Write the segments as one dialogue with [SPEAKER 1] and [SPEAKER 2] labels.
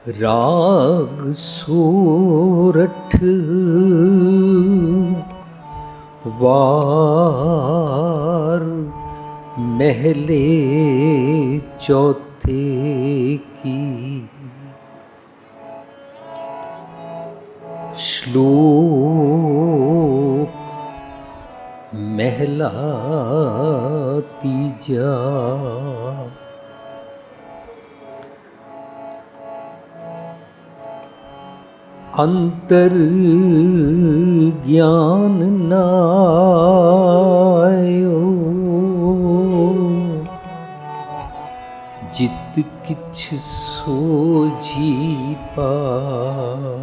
[SPEAKER 1] राग सोरठ वार महले चौथे की श्लोक महला तीजा। अंतर ज्ञान नायो जित किछ सोझी पाए।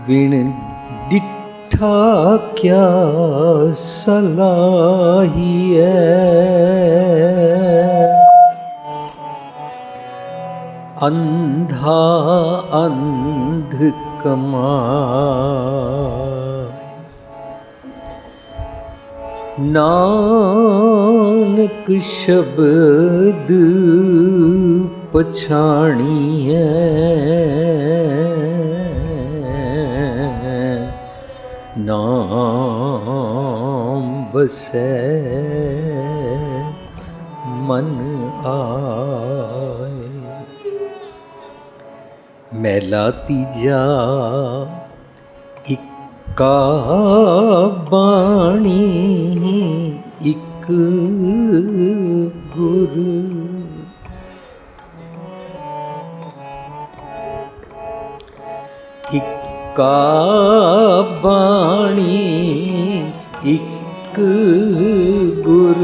[SPEAKER 1] विण डिठा क्या सलाहिए अंधा अंध कमाए। नानक शब्द पछाणिए नाम बसै मन आए। महला तीजा इक्का बाणी इक गुर। इक्का बाणी इक गुर।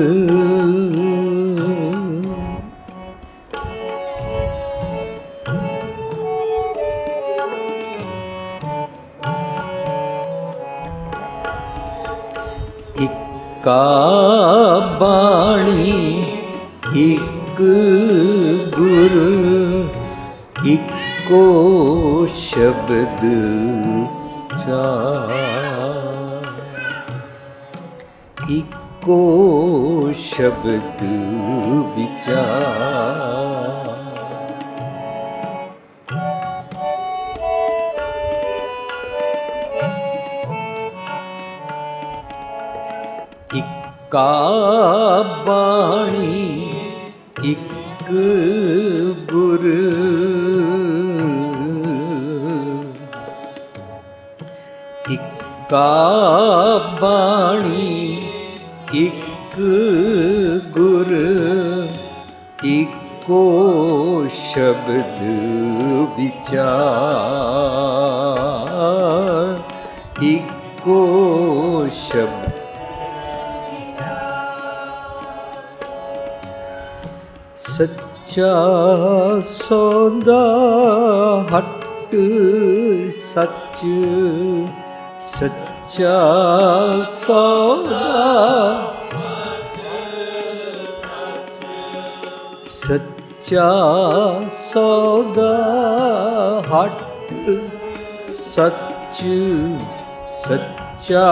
[SPEAKER 1] इक्का बाणी इक गुर इक्को शब्द चार। इक्को शब्द विचार। इक्का बाणी इक गुर। इक्का बाणी इक गुर इक्को शब्द विचार। इक्को शब्द सच्चा सौदा हट सच। सच्चा सौदा सच्चा सौदा हट सच। सच्चा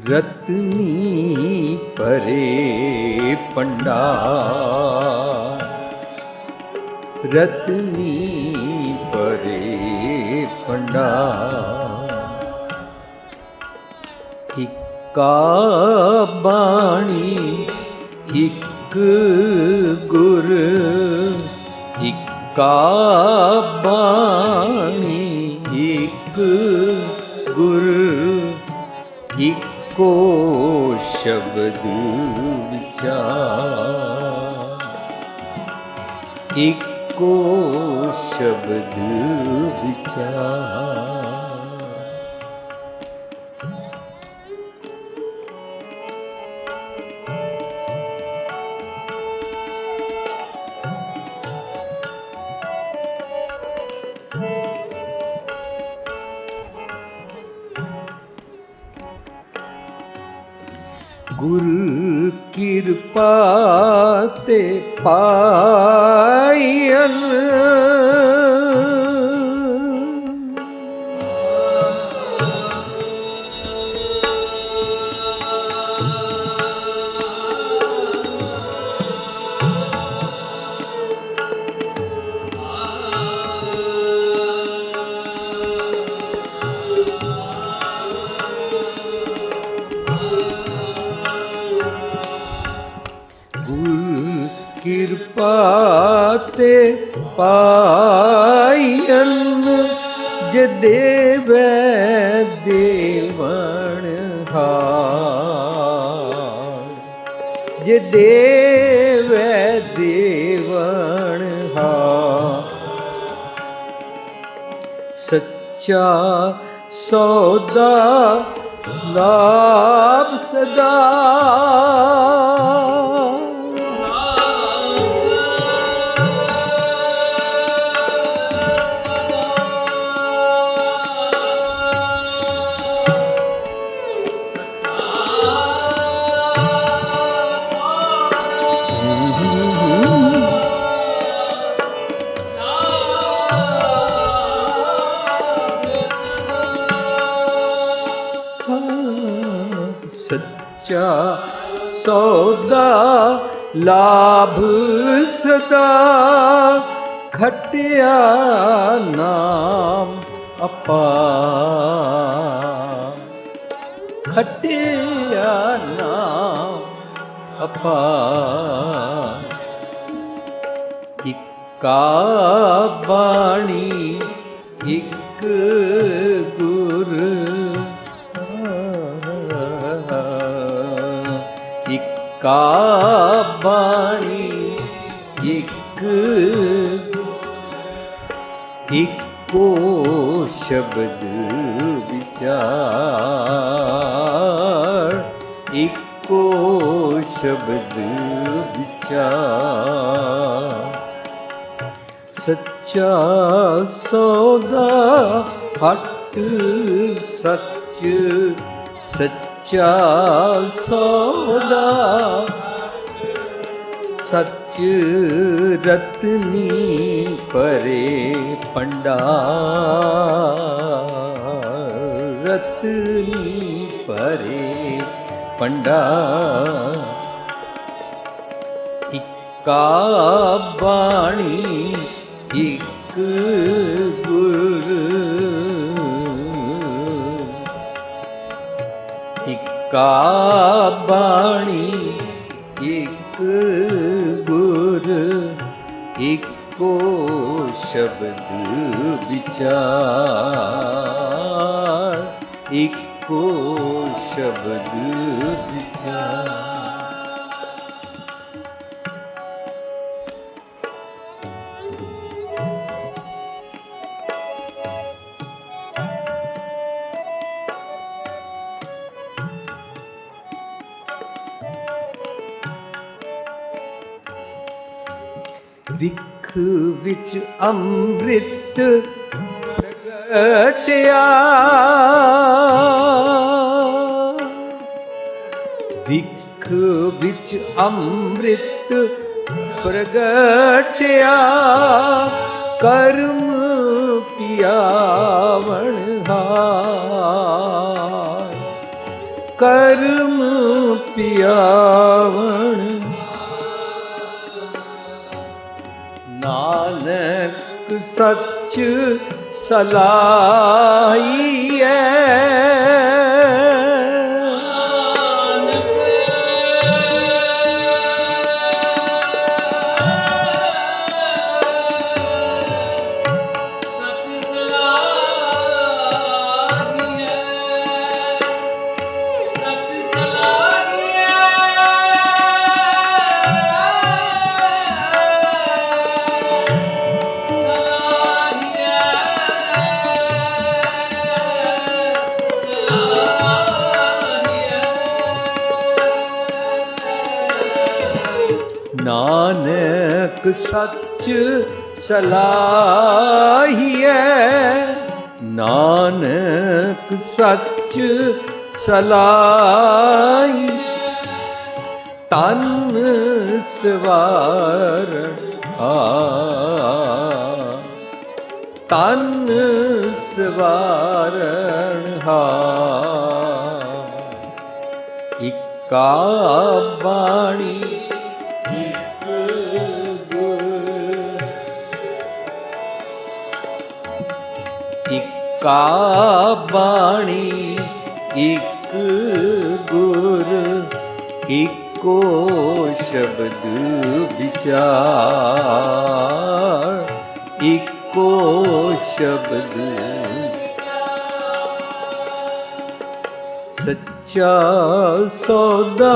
[SPEAKER 1] रत्नी परे पंडार। रत्नी परे पंडार। इक्का बाणी इक गुर। इक्का बाणी इक गुर इक्को शब्द विचार। इक्को शब्द विचार। गुर कृपा ते पायन पायन जे देवै देवण हार, जे देवै देवण हार। सच्चा सौदा लाभ सदा, सच्चा सौदा लाभ सदा, खटिया नाम अपार, खटिया नाम अपार। इक्का बाणी इक गुर, इक्का बाणी इक, इक्को शब्द विचार, इक्को शब्द विचार। सच्चा सौदा हट सच, सच्चा सौदा सच रत्नी परे पंडार, रत्नी परे पंडार। इक्का बाणी इक गुर, इक्का बाणी इक गुर, इक्को शब्द विचार, इक्को शब्द विचार। विख विच अमृत प्रगटिया, विख विच अमृत प्रगटिया, कर्म पियावण हार, कर्म पियावण। नानक सच सलाहिए, नानक सच सलाहिए, नानक सच सलाही। तन सवारण हार, तन सवारण हार। इक्का बाणी इक्का बाणी इक गुर, इक्को शब्द विचार, इको शब्द सच्चा सौदा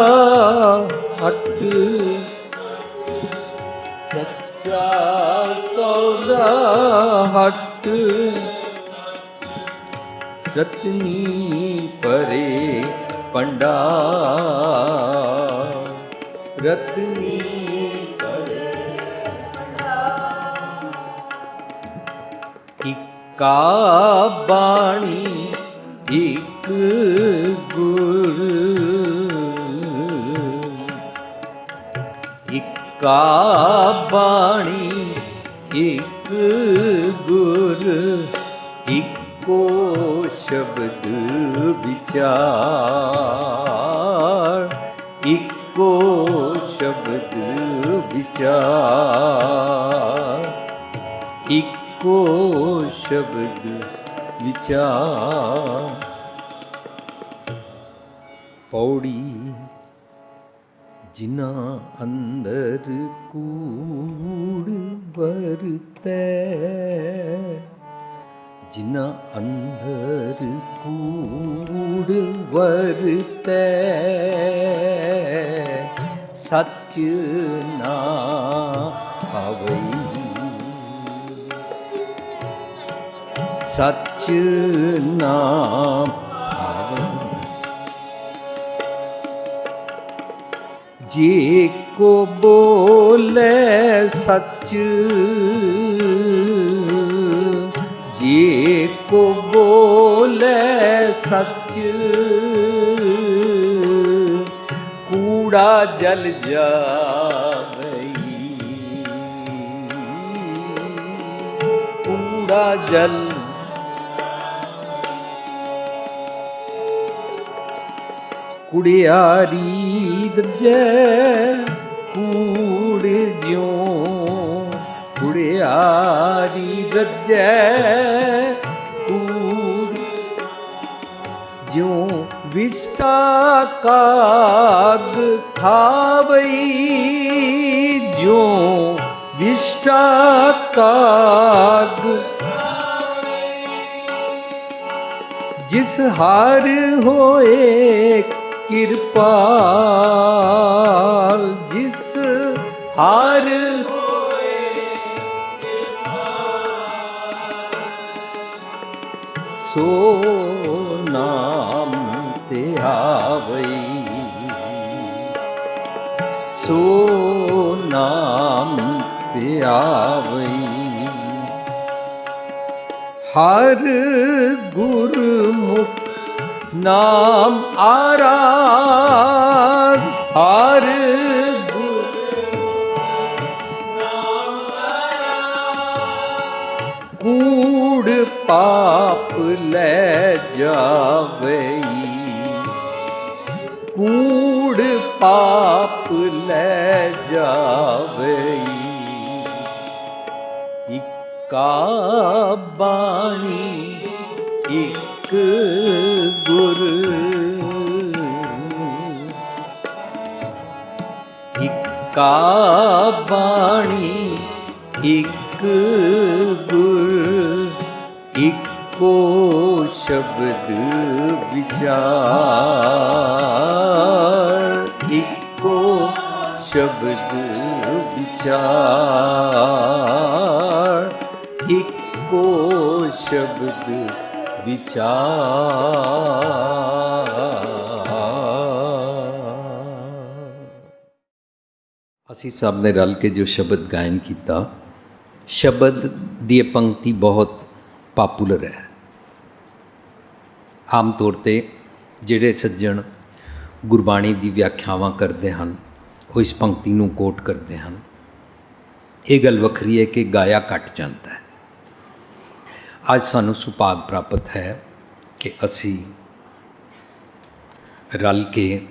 [SPEAKER 1] हट सच्चा सौदा हट रत्नी परे पंडा रत्नी परे इक्का बाणी एक गुरु इक्का बाणी एक गुरु इको शब्द विचार इको शब्द विचार इको शब्द विचार पौड़ी जिना अंदर कूड़ बरतै जिना अंदर कूड़ वरतै सच ना पावई सच ना पावई जे को बोले सच जे को बोले सच कूड़ा जल जावई कूड़ा जल कुड़ियारी दजे कूड़ ज्यों कुड़ियारी रज्जै कूड़ ज्यों विष्टा काग खावई ज्यों विष्टा काग जिस हार होए कृपाल जिस हार सो नाम ते आवई सो नाम ते आवई हर गुरमुख नाम आराध हर कूड़ पाप ले जावई कूड़ पाप ले जावई इक्का बाणी एक गुरु इक्का बाणी एक गुरु इको शब्द विचार इको शब्द विचार इको शब्द ਅਸੀਂ ਸਭ ਨੇ ਰਲ ਕੇ ਜੋ ਸ਼ਬਦ ਗਾਇਨ ਕੀਤਾ, ਸ਼ਬਦ ਦੀ ਇਹ ਪੰਕਤੀ ਬਹੁਤ ਪਾਪੂਲਰ ਹੈ। ਆਮ ਤੌਰ 'ਤੇ ਜਿਹੜੇ ਸੱਜਣ ਗੁਰਬਾਣੀ ਦੀ ਵਿਆਖਿਆਵਾਂ ਕਰਦੇ ਹਨ ਉਹ ਇਸ ਪੰਕਤੀ ਨੂੰ ਕੋਟ ਕਰਦੇ ਹਨ। ਇਹ ਗੱਲ ਵੱਖਰੀ ਹੈ ਕਿ ਗਾਇਆ ਘੱਟ ਜਾਂਦਾ ਹੈ। ਅੱਜ ਸਾਨੂੰ ਸੁਭਾਗ ਪ੍ਰਾਪਤ ਹੈ ਕਿ ਅਸੀਂ ਰਲ ਕੇ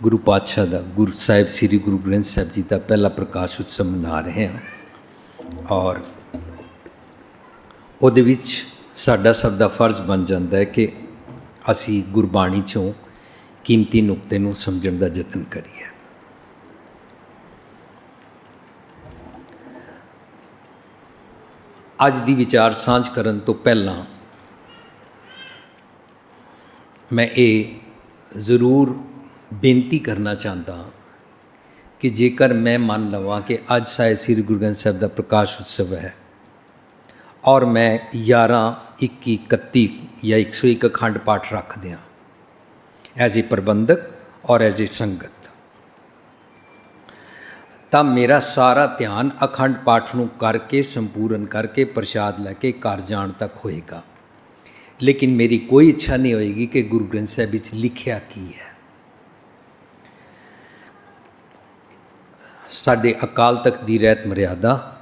[SPEAKER 1] ਗੁਰੂ ਪਾਤਸ਼ਾਹ ਦਾ ਗੁਰੂ ਸਾਹਿਬ ਸ੍ਰੀ ਗੁਰੂ ਗ੍ਰੰਥ ਸਾਹਿਬ ਜੀ ਦਾ ਪਹਿਲਾ ਪ੍ਰਕਾਸ਼ ਉਤਸਵ ਮਨਾ ਰਹੇ ਹਾਂ ਔਰ ਉਹਦੇ ਵਿੱਚ ਸਾਡਾ ਸਭ ਦਾ ਫਰਜ਼ ਬਣ ਜਾਂਦਾ ਹੈ ਕਿ ਅਸੀਂ ਗੁਰਬਾਣੀ 'ਚੋਂ ਕੀਮਤੀ ਨੁਕਤੇ ਨੂੰ ਸਮਝਣ ਦਾ ਯਤਨ ਕਰੀਏ। ਅੱਜ ਦੀ ਵਿਚਾਰ ਸਾਂਝ ਕਰਨ ਤੋਂ ਪਹਿਲਾਂ ਮੈਂ ਇਹ ਜ਼ਰੂਰ ਬੇਨਤੀ ਕਰਨਾ ਚਾਹੁੰਦਾ ਕਿ ਜੇਕਰ ਮੈਂ ਮੰਨ ਲਵਾਂ ਕਿ ਅੱਜ ਸਾਹਿਬ ਸ੍ਰੀ ਗੁਰੂ ਗ੍ਰੰਥ ਸਾਹਿਬ ਦਾ ਪ੍ਰਕਾਸ਼ ਉਤਸਵ ਹੈ ਔਰ ਮੈਂ 11, 21, 31 ਜਾਂ 101 ਅਖੰਡ ਪਾਠ ਰੱਖ ਦਿਆਂ ਐਜ਼ ਏ ਪ੍ਰਬੰਧਕ ਔਰ ਐਜ਼ ਏ ਸੰਗਤ, ਤਾਂ ਮੇਰਾ ਸਾਰਾ ਧਿਆਨ ਅਖੰਡ ਪਾਠ ਨੂੰ ਕਰਕੇ ਸੰਪੂਰਨ ਕਰਕੇ ਪ੍ਰਸ਼ਾਦ ਲੈ ਕੇ ਘਰ ਜਾਣ ਤੱਕ ਹੋਏਗਾ। ਲੇਕਿਨ ਮੇਰੀ ਕੋਈ ਇੱਛਾ ਨਹੀਂ ਹੋਏਗੀ ਕਿ ਗੁਰੂ ਗ੍ਰੰਥ ਸਾਹਿਬ ਵਿੱਚ ਲਿਖਿਆ ਕੀ ਹੈ। ਸਾਡੇ ਅਕਾਲ ਤਖਤ ਦੀ ਰਹਿਤ ਮਰਿਆਦਾ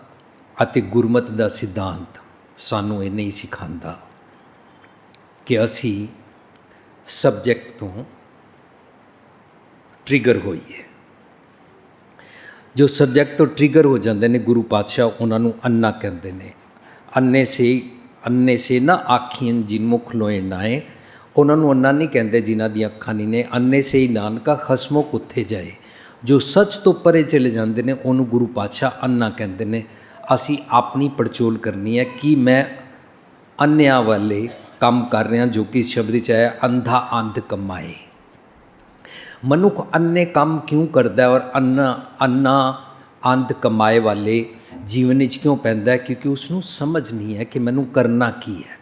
[SPEAKER 1] ਅਤੇ ਗੁਰਮਤਿ ਦਾ ਸਿਧਾਂਤ ਸਾਨੂੰ ਇਹ ਨਹੀਂ ਸਿਖਾਉਂਦਾ ਕਿ ਅਸੀਂ ਸਬਜੈਕਟ ਤੋਂ ਟ੍ਰਿਗਰ ਹੋਈਏ। ਜੋ ਸਬਜੈਕਟ ਤੋਂ ਟ੍ਰਿਗਰ ਹੋ ਜਾਂਦੇ ਨੇ, ਗੁਰੂ ਪਾਤਸ਼ਾਹ ਉਹਨਾਂ ਨੂੰ ਅੰਨਾ ਕਹਿੰਦੇ ਨੇ। ਅੰਨੇ ਸੇ ਨਾ ਆਖੀਨ ਜਿਨ ਮੁਖ ਲੋਏ ਨਾਏ, ਉਹਨਾਂ ਨੂੰ ਅੰਨਾ ਨਹੀਂ ਕਹਿੰਦੇ ਜਿਨ੍ਹਾਂ ਦੀਆਂ ਅੱਖਾਂ ਨਹੀਂ ਨੇ। ਅੰਨੇ ਸੇ ਹੀ ਨਾਨਕਾ ਖਸਮੋ ਕੁੱਥੇ ਜਾਏ, ਜੋ ਸੱਚ ਤੋਂ ਪਰੇ ਚਲੇ ਜਾਂਦੇ ਨੇ ਉਹਨੂੰ ਗੁਰੂ ਪਾਤਸ਼ਾਹ ਅੰਨਾ ਕਹਿੰਦੇ ਨੇ। ਅਸੀਂ ਆਪਣੀ ਪੜਚੋਲ ਕਰਨੀ ਹੈ ਕਿ ਮੈਂ ਅੰਨਿਆਂ ਵਾਲੇ ਕੰਮ ਕਰ ਰਿਹਾ, ਜੋ ਕਿ ਸ਼ਬਦ ਵਿੱਚ ਆਇਆ ਅੰਧਾ ਅੰਧ ਕਮਾਏ। ਮਨੁੱਖ ਅੰਨੇ ਕੰਮ ਕਿਉਂ ਕਰਦਾ ਔਰ ਅੰਨਾ ਅੰਧ ਕਮਾਏ ਵਾਲੇ ਜੀਵਨ ਵਿੱਚ ਕਿਉਂ ਪੈਂਦਾ? ਕਿਉਂਕਿ ਉਸ ਨੂੰ ਸਮਝ ਨਹੀਂ ਹੈ ਕਿ ਮੈਨੂੰ ਕਰਨਾ ਕੀ ਹੈ।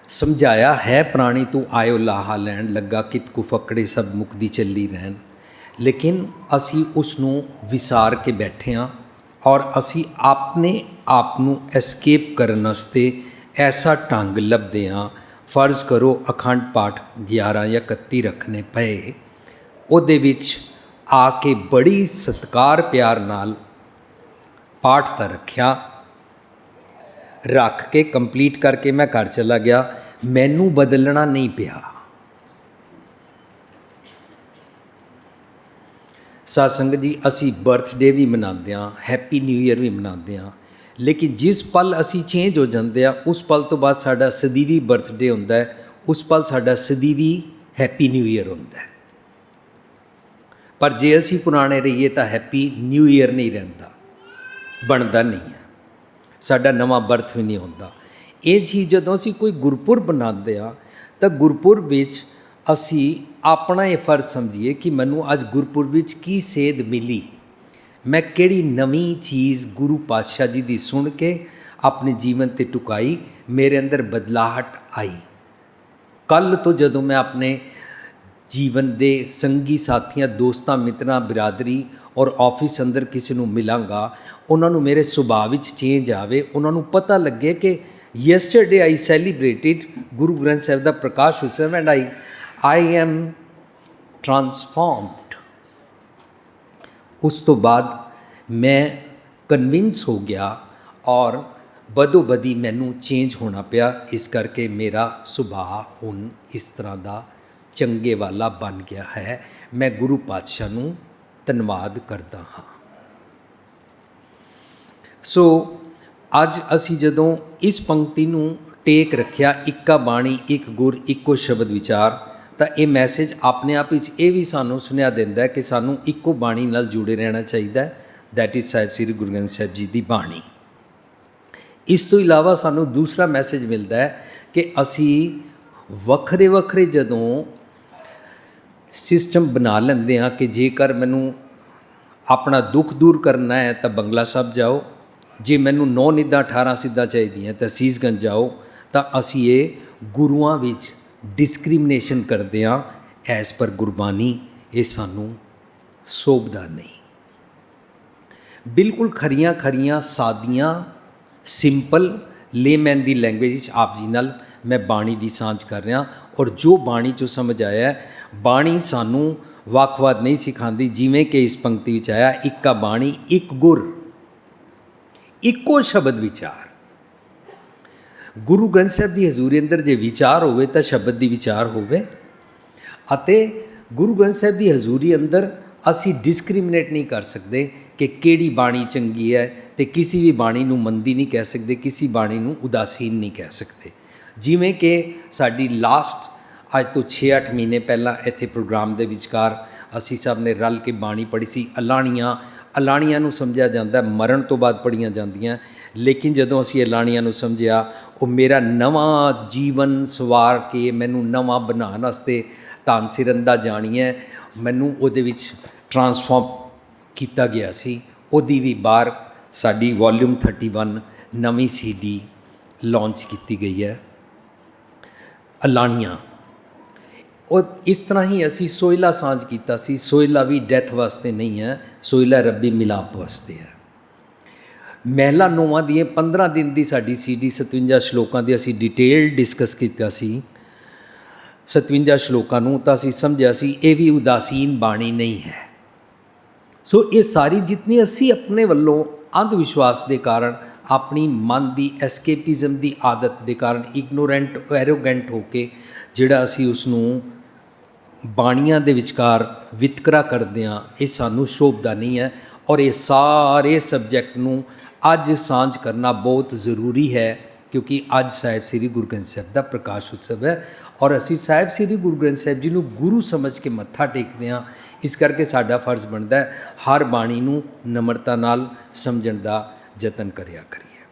[SPEAKER 1] ਸਮਝਾਇਆ ਹੈ ਪ੍ਰਾਣੀ ਤੂੰ ਆਇਓ ਲਾਹਾ ਲੈਣ, ਲੱਗਾ ਕਿਤ ਕੁ ਫਕੜੇ ਸਭ ਮੁਕਦੀ ਚੱਲੀ ਰਹਿਣ। ਲੇਕਿਨ ਅਸੀਂ ਉਸ ਨੂੰ ਵਿਸਾਰ ਕੇ ਬੈਠੇ ਹਾਂ ਔਰ ਅਸੀਂ ਆਪਣੇ ਆਪ ਨੂੰ ਐਸਕੇਪ ਕਰਨ ਵਾਸਤੇ ਐਸਾ ਢੰਗ ਲੱਭਦੇ ਹਾਂ। ਫਰਜ਼ ਕਰੋ ਅਖੰਡ ਪਾਠ 11 ਜਾਂ 31 ਰੱਖਣੇ ਪਏ, ਉਹਦੇ ਵਿੱਚ ਆ ਕੇ ਬੜੀ ਸਤਿਕਾਰ ਪਿਆਰ ਨਾਲ ਪਾਠ ਤਾਂ ਰੱਖਿਆ, ਰੱਖ ਕੇ ਕੰਪਲੀਟ ਕਰਕੇ ਮੈਂ ਘਰ ਚਲਾ ਗਿਆ। ਮੈਨੂੰ ਬਦਲਣਾ ਨਹੀਂ ਪਿਆ। ਸਾਧ ਸੰਗਤ ਜੀ, ਅਸੀਂ ਬਰਥਡੇ ਵੀ ਮਨਾਉਂਦੇ ਹਾਂ, ਹੈਪੀ ਨਿਊ ਈਅਰ ਵੀ ਮਨਾਉਂਦੇ ਹਾਂ, ਲੇਕਿਨ ਜਿਸ ਪਲ ਅਸੀਂ ਚੇਂਜ ਹੋ ਜਾਂਦੇ ਹਾਂ ਉਸ ਪਲ ਤੋਂ ਬਾਅਦ ਸਾਡਾ ਸਦੀਵੀ ਬਰਥਡੇ ਹੁੰਦਾ ਹੈ, ਉਸ ਪਲ ਸਾਡਾ ਸਦੀਵੀ ਹੈਪੀ ਨਿਊ ਈਅਰ ਹੁੰਦਾ ਹੈ। ਪਰ ਜੇ ਅਸੀਂ ਪੁਰਾਣੇ ਰਹੀਏ ਤਾਂ ਹੈਪੀ ਨਿਊ ਈਅਰ ਨਹੀਂ ਰਹਿੰਦਾ, ਬਣਦਾ ਨਹੀਂ ਹੈ, ਸਾਡਾ ਨਵਾਂ ਬਰਥ ਵੀ ਨਹੀਂ ਹੁੰਦਾ। ਇਹ ਚੀਜ਼ ਜਦੋਂ ਅਸੀਂ ਕੋਈ ਗੁਰਪੁਰਬ ਮਨਾਉਂਦੇ ਹਾਂ ਤਾਂ ਗੁਰਪੁਰਬ ਵਿੱਚ ਅਸੀਂ ਆਪਣਾ ਇਹ ਫਰਜ਼ ਸਮਝੀਏ ਕਿ ਮੈਨੂੰ ਅੱਜ ਗੁਰਪੁਰਬ ਵਿੱਚ ਕੀ ਸੇਧ ਮਿਲੀ, ਮੈਂ ਕਿਹੜੀ ਨਵੀਂ ਚੀਜ਼ ਗੁਰੂ ਪਾਤਸ਼ਾਹ ਜੀ ਦੀ ਸੁਣ ਕੇ ਆਪਣੇ ਜੀਵਨ 'ਤੇ ਟੁਕਾਈ, ਮੇਰੇ ਅੰਦਰ ਬਦਲਾਹਟ ਆਈ। ਕੱਲ੍ਹ ਤੋਂ ਜਦੋਂ ਮੈਂ ਆਪਣੇ ਜੀਵਨ ਦੇ ਸੰਗੀ ਸਾਥੀਆਂ, ਦੋਸਤਾਂ, ਮਿੱਤਰਾਂ, ਬਿਰਾਦਰੀ ਔਰ ਆਫਿਸ ਅੰਦਰ ਕਿਸੇ ਨੂੰ ਮਿਲਾਂਗਾ, ਉਹਨਾਂ ਨੂੰ ਮੇਰੇ ਸੁਭਾਅ ਵਿੱਚ ਚੇਂਜ ਆਵੇ, ਉਹਨਾਂ ਨੂੰ ਪਤਾ ਲੱਗੇ ਕਿ ਯੈਸਟਰਡੇ ਆਈ ਸੈਲੀਬ੍ਰੇਟਿਡ ਗੁਰੂ ਗ੍ਰੰਥ ਸਾਹਿਬ ਦਾ ਪ੍ਰਕਾਸ਼ ਉਤਸਵ ਐਂਡ ਆਈ ਐਮ ਟਰਾਂਸਫਾਰਮਡ। ਉਸ ਤੋਂ ਬਾਅਦ ਮੈਂ ਕਨਵਿੰਸ ਹੋ ਗਿਆ ਔਰ ਬਦੋ ਬਦੀ ਮੈਨੂੰ ਚੇਂਜ ਹੋਣਾ ਪਿਆ। ਇਸ ਕਰਕੇ ਮੇਰਾ ਸੁਭਾਅ ਹੁਣ ਇਸ ਤਰ੍ਹਾਂ ਦਾ ਚੰਗੇ ਵਾਲਾ ਬਣ ਗਿਆ ਹੈ। ਮੈਂ ਗੁਰੂ ਪਾਤਸ਼ਾਹ ਨੂੰ ਧੰਨਵਾਦ ਕਰਦਾ ਹਾਂ। ਸੋ ਅੱਜ ਅਸੀਂ ਜਦੋਂ ਇਸ ਪੰਕਤੀ ਨੂੰ ਟੇਕ ਰੱਖਿਆ, ਇੱਕਾ ਬਾਣੀ ਇੱਕ ਗੁਰ ਇੱਕੋ ਸ਼ਬਦ ਵਿਚਾਰ, ਤਾਂ ਇਹ ਮੈਸੇਜ ਆਪਣੇ ਆਪ ਵਿੱਚ ਇਹ ਵੀ ਸਾਨੂੰ ਸੁਨੇਹਾ ਦਿੰਦਾ ਹੈ ਕਿ ਸਾਨੂੰ ਇੱਕੋ ਬਾਣੀ ਨਾਲ ਜੁੜੇ ਰਹਿਣਾ ਚਾਹੀਦਾ ਹੈ, ਦੈਟ ਇਜ਼ ਸਾਹਿਬ ਸ੍ਰੀ ਗੁਰੂ ਗ੍ਰੰਥ ਸਾਹਿਬ ਜੀ ਦੀ ਬਾਣੀ। ਇਸ ਤੋਂ ਇਲਾਵਾ ਸਾਨੂੰ ਦੂਸਰਾ ਮੈਸੇਜ ਮਿਲਦਾ ਹੈ ਕਿ ਅਸੀਂ ਵੱਖਰੇ ਵੱਖਰੇ ਜਦੋਂ ਸਿਸਟਮ ਬਣਾ ਲੈਂਦੇ ਹਾਂ ਕਿ ਜੇਕਰ ਮੈਨੂੰ ਆਪਣਾ ਦੁੱਖ ਦੂਰ ਕਰਨਾ ਹੈ ਤਾਂ ਬੰਗਲਾ ਸਾਹਿਬ ਜਾਓ, ਜੇ ਮੈਨੂੰ 9 ਨਿੱਧਾਂ 18 ਸਿੱਧਾਂ ਚਾਹੀਦੀਆਂ ਤਾਂ ਸੀਸਗੰਜ ਜਾਓ, ਤਾਂ ਅਸੀਂ ਇਹ ਗੁਰੂਆਂ ਵਿੱਚ ਡਿਸਕ੍ਰਿਮੀਨੇਸ਼ਨ ਕਰਦੇ ਹਾਂ ਐਸ ਪਰ ਗੁਰਬਾਣੀ। ਇਹ ਸਾਨੂੰ ਸੋਭਦਾ ਨਹੀਂ। ਬਿਲਕੁਲ ਖਰੀਆਂ ਖਰੀਆਂ ਸਾਦੀਆਂ ਸਿੰਪਲ ਲੇਮੈਨ ਦੀ ਲੈਂਗੁਏਜ ਵਿੱਚ ਆਪ ਜੀ ਨਾਲ ਮੈਂ ਬਾਣੀ ਦੀ ਸਾਂਝ ਕਰ ਰਿਹਾ ਔਰ ਜੋ ਬਾਣੀ 'ਚੋਂ ਸਮਝ ਆਇਆ, ਬਾਣੀ ਸਾਨੂੰ ਵੱਖ-ਵੱਖ ਨਹੀਂ ਸਿਖਾਉਂਦੀ। ਜਿਵੇਂ ਕਿ ਇਸ ਪੰਕਤੀ ਵਿੱਚ ਆਇਆ, ਇੱਕਾ ਬਾਣੀ ਇੱਕ ਗੁਰ ਇੱਕੋ ਸ਼ਬਦ ਵਿਚਾਰ। ਗੁਰੂ ਗ੍ਰੰਥ ਸਾਹਿਬ ਦੀ ਹਜ਼ੂਰੀ ਅੰਦਰ ਜੇ ਵਿਚਾਰ ਹੋਵੇ ਤਾਂ ਸ਼ਬਦ ਦੀ ਵਿਚਾਰ ਹੋਵੇ, ਅਤੇ ਗੁਰੂ ਗ੍ਰੰਥ ਸਾਹਿਬ ਦੀ ਹਜ਼ੂਰੀ ਅੰਦਰ ਅਸੀਂ ਡਿਸਕ੍ਰਿਮੀਨੇਟ ਨਹੀਂ ਕਰ ਸਕਦੇ ਕਿ ਕਿਹੜੀ ਬਾਣੀ ਚੰਗੀ ਹੈ, ਅਤੇ ਕਿਸੇ ਵੀ ਬਾਣੀ ਨੂੰ ਮੰਦੀ ਨਹੀਂ ਕਹਿ ਸਕਦੇ, ਕਿਸੇ ਬਾਣੀ ਨੂੰ ਉਦਾਸੀਨ ਨਹੀਂ ਕਹਿ ਸਕਦੇ। ਜਿਵੇਂ ਕਿ ਸਾਡੀ ਲਾਸਟ ਅੱਜ ਤੋਂ 6-8 ਮਹੀਨੇ ਪਹਿਲਾਂ ਇੱਥੇ ਪ੍ਰੋਗਰਾਮ ਦੇ ਵਿਚਕਾਰ ਅਸੀਂ ਸਭ ਨੇ ਰਲ ਕੇ ਬਾਣੀ ਪੜ੍ਹੀ ਸੀ, ਅਲਾਣੀਆਂ। ਅਲਾਣੀਆਂ ਨੂੰ ਸਮਝਿਆ ਜਾਂਦਾ ਮਰਨ ਤੋਂ ਬਾਅਦ ਪੜ੍ਹੀਆਂ ਜਾਂਦੀਆਂ, ਲੇਕਿਨ ਜਦੋਂ ਅਸੀਂ ਐਲਾਨੀਆਂ ਨੂੰ ਸਮਝਿਆ, ਉਹ ਮੇਰਾ ਨਵਾਂ ਜੀਵਨ ਸਵਾਰ ਕੇ ਮੈਨੂੰ ਨਵਾਂ ਬਣਾਉਣ ਵਾਸਤੇ ਧੰਨ ਸਿਰੰਦਾ ਜਾਣੀਏ, ਮੈਨੂੰ ਉਹਦੇ ਵਿੱਚ ਟਰਾਂਸਫਾਰਮ ਕੀਤਾ ਗਿਆ ਸੀ। ਉਹਦੀ ਵੀ ਬਾਹਰ ਸਾਡੀ ਵੋਲੀਅਮ 31 ਨਵੀਂ CD ਲਾਂਚ ਕੀਤੀ ਗਈ ਹੈ, ਐਲਾਨੀਆਂ। ਉਹ ਇਸ ਤਰ੍ਹਾਂ ਹੀ ਅਸੀਂ ਸੋਹਿਲਾ ਸਾਂਝ ਕੀਤਾ ਸੀ। ਸੋਹਿਲਾ ਵੀ ਡੈਥ ਵਾਸਤੇ ਨਹੀਂ ਹੈ, ਸੋਹਿਲਾ ਰੱਬੀ ਮਿਲਾਪ ਵਾਸਤੇ ਹੈ। ਮਹਿਲਾ ਨੌਵਾਂ ਦੀਆਂ 15 ਦਿਨ ਦੀ ਸਾਡੀ CD 57 ਸ਼ਲੋਕਾਂ ਦੀ ਅਸੀਂ ਡਿਟੇਲ ਡਿਸਕਸ ਕੀਤਾ ਸੀ। 57 ਸ਼ਲੋਕਾਂ ਨੂੰ ਤਾਂ ਅਸੀਂ ਸਮਝਿਆ ਸੀ ਇਹ ਵੀ ਉਦਾਸੀਨ ਬਾਣੀ ਨਹੀਂ ਹੈ। ਸੋ ਇਹ ਸਾਰੀ ਜਿਤਨੀ ਅਸੀਂ ਆਪਣੇ ਵੱਲੋਂ ਅੰਧ ਵਿਸ਼ਵਾਸ ਦੇ ਕਾਰਨ, ਆਪਣੀ ਮਨ ਦੀ ਐਸਕੇਪਿਜ਼ਮ ਦੀ ਆਦਤ ਦੇ ਕਾਰਨ, ਇਗਨੋਰੈਂਟ ਐਰੋਗੈਂਟ ਹੋ ਕੇ ਜਿਹੜਾ ਅਸੀਂ ਉਸ ਨੂੰ ਬਾਣੀਆਂ ਦੇ ਵਿਚਕਾਰ ਵਿਤਕਰਾ ਕਰਦੇ ਹਾਂ, ਇਹ ਸਾਨੂੰ ਸ਼ੋਭਦਾ ਨਹੀਂ ਹੈ। ਔਰ ਇਹ ਸਾਰੇ ਸਬਜੈਕਟ ਨੂੰ ਅੱਜ ਸਾਂਝ ਕਰਨਾ ਬਹੁਤ ਜ਼ਰੂਰੀ ਹੈ, ਕਿਉਂਕਿ ਅੱਜ ਸਾਹਿਬ ਸ੍ਰੀ ਗੁਰੂ ਗ੍ਰੰਥ ਸਾਹਿਬ ਦਾ ਪ੍ਰਕਾਸ਼ ਉਤਸਵ ਹੈ ਔਰ ਅਸੀਂ ਸਾਹਿਬ ਸ੍ਰੀ ਗੁਰੂ ਗ੍ਰੰਥ ਸਾਹਿਬ ਜੀ ਨੂੰ ਗੁਰੂ ਸਮਝ ਕੇ ਮੱਥਾ ਟੇਕਦੇ ਹਾਂ। ਇਸ ਕਰਕੇ ਸਾਡਾ ਫਰਜ਼ ਬਣਦਾ ਹੈ ਹਰ ਬਾਣੀ ਨੂੰ ਨਮਰਤਾ ਨਾਲ ਸਮਝਣ ਦਾ ਯਤਨ ਕਰਿਆ ਕਰੀਏ।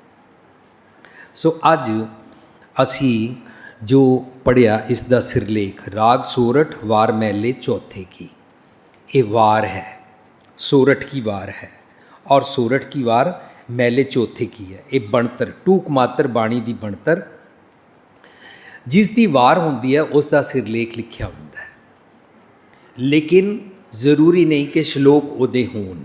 [SPEAKER 1] ਸੋ ਅੱਜ ਅਸੀਂ ਜੋ ਪੜ੍ਹਿਆ, ਇਸ ਦਾ ਸਿਰਲੇਖ ਰਾਗ ਸੋਰਠ ਵਾਰ ਮਹਿਲੇ ਚੌਥੇ ਕੀ। ਇਹ ਵਾਰ ਹੈ, ਸੋਰਠ ਕੀ ਵਾਰ ਹੈ ਔਰ ਸੋਰਠ ਕੀ ਵਾਰ ਮਹਿਲੇ ਚੌਥੇ ਕੀ ਹੈ। ਇਹ ਬਣਤਰ, ਟੂਕ ਮਾਤਰ ਬਾਣੀ ਦੀ ਬਣਤਰ, ਜਿਸ ਦੀ ਵਾਰ ਹੁੰਦੀ ਹੈ ਉਸ ਦਾ ਸਿਰਲੇਖ ਲਿਖਿਆ ਹੁੰਦਾ ਹੈ। ਲੇਕਿਨ ਜ਼ਰੂਰੀ ਨਹੀਂ ਕਿ ਸ਼ਲੋਕ ਉਹਦੇ ਹੋਣ,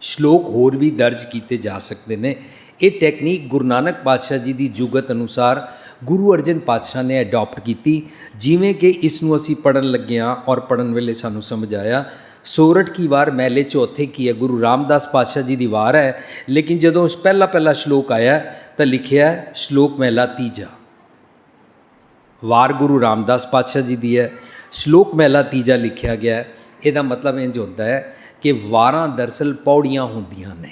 [SPEAKER 1] ਸ਼ਲੋਕ ਹੋਰ ਵੀ ਦਰਜ ਕੀਤੇ ਜਾ ਸਕਦੇ ਨੇ। ਇਹ ਟੈਕਨੀਕ ਗੁਰੂ ਨਾਨਕ ਪਾਤਸ਼ਾਹ ਜੀ ਦੀ ਜੁਗਤ ਅਨੁਸਾਰ ਗੁਰੂ ਅਰਜਨ ਪਾਤਸ਼ਾਹ ਨੇ ਅਡਾਪਟ ਕੀਤੀ। ਜਿਵੇਂ ਕਿ ਇਸ ਨੂੰ ਅਸੀਂ ਪੜ੍ਹਨ ਲੱਗੇ ਹਾਂ ਔਰ ਪੜ੍ਹਨ ਵੇਲੇ ਸਾਨੂੰ ਸਮਝ ਆਇਆ, ਸੋਰਠ ਕੀ ਵਾਰ ਮਹਿਲੇ ਚੌਥੇ ਕੀ ਹੈ, ਗੁਰੂ ਰਾਮਦਾਸ ਪਾਤਸ਼ਾਹ ਜੀ ਦੀ ਵਾਰ ਹੈ। ਲੇਕਿਨ ਜਦੋਂ ਪਹਿਲਾ ਸ਼ਲੋਕ ਆਇਆ ਤਾਂ ਲਿਖਿਆ ਸ਼ਲੋਕ ਮਹਿਲਾ ਤੀਜਾ। ਵਾਰ ਗੁਰੂ ਰਾਮਦਾਸ ਪਾਤਸ਼ਾਹ ਜੀ ਦੀ ਹੈ, ਸ਼ਲੋਕ ਮਹਿਲਾ ਤੀਜਾ ਲਿਖਿਆ ਗਿਆ। ਇਹਦਾ ਮਤਲਬ ਇੰਝ ਹੁੰਦਾ ਹੈ ਕਿ ਵਾਰਾਂ ਦਰਅਸਲ ਪੌੜੀਆਂ ਹੁੰਦੀਆਂ ਨੇ।